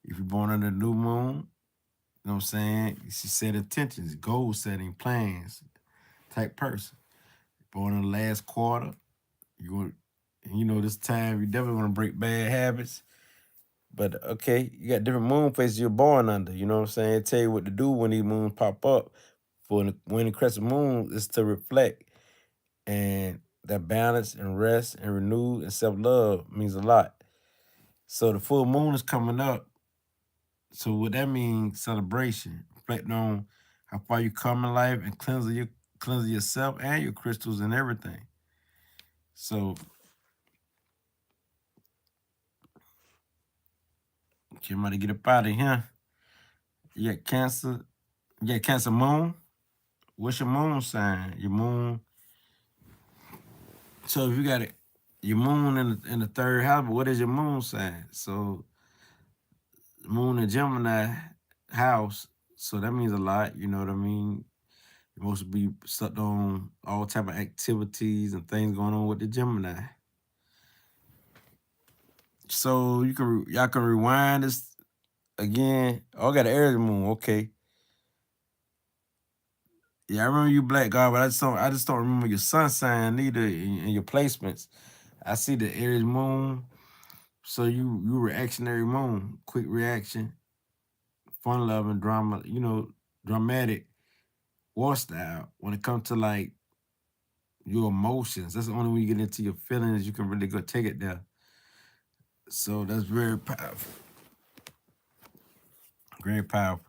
If you're born under the new moon, you know what I'm saying? You should set intentions, goal setting, plans type person. Born in the last quarter, this time you definitely want to break bad habits. But okay, you got different moon phases you're born under. You know what I'm saying? Tell you what to do when these moons pop up. When the crescent moon is to reflect, and that balance and rest and renew and self-love means a lot. So the full moon is coming up. So what that means, celebration, reflecting on how far you come in life and cleansing yourself and your crystals and everything. So okay, I'm about to get up out of here. You got Cancer. You got Cancer moon. What's your moon sign? Your moon. So if you got it, your moon in the third house, but what is your moon sign? So moon in Gemini house. So that means a lot. You know what I mean? You're supposed to be stuck on all type of activities and things going on with the Gemini. So y'all can rewind this again. Oh, I got an Aries moon. Okay. Yeah, I remember you Black God, but I just don't remember your sun sign either in your placements. I see the Aries moon. So you reactionary moon, quick reaction, fun-loving drama, dramatic war style. When it comes to like your emotions, that's the only way you get into your feelings. You can really go take it there. So that's very powerful. Very powerful.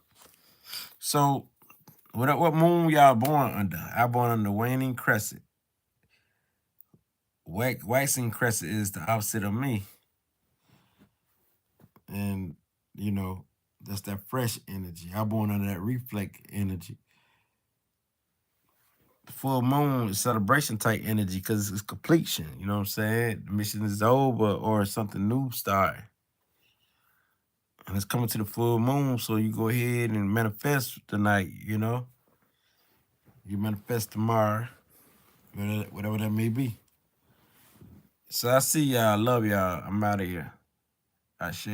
So what moon y'all born under? I born under waning crescent. Waxing crescent is the opposite of me. And that's that fresh energy. I born under that reflect energy. The full moon is celebration type energy because it's completion. You know what I'm saying? The mission is over or something new starting. And it's coming to the full moon, so you go ahead and manifest tonight, You manifest tomorrow, whatever that may be. So I see y'all. Love y'all. I'm out of here. Ashe.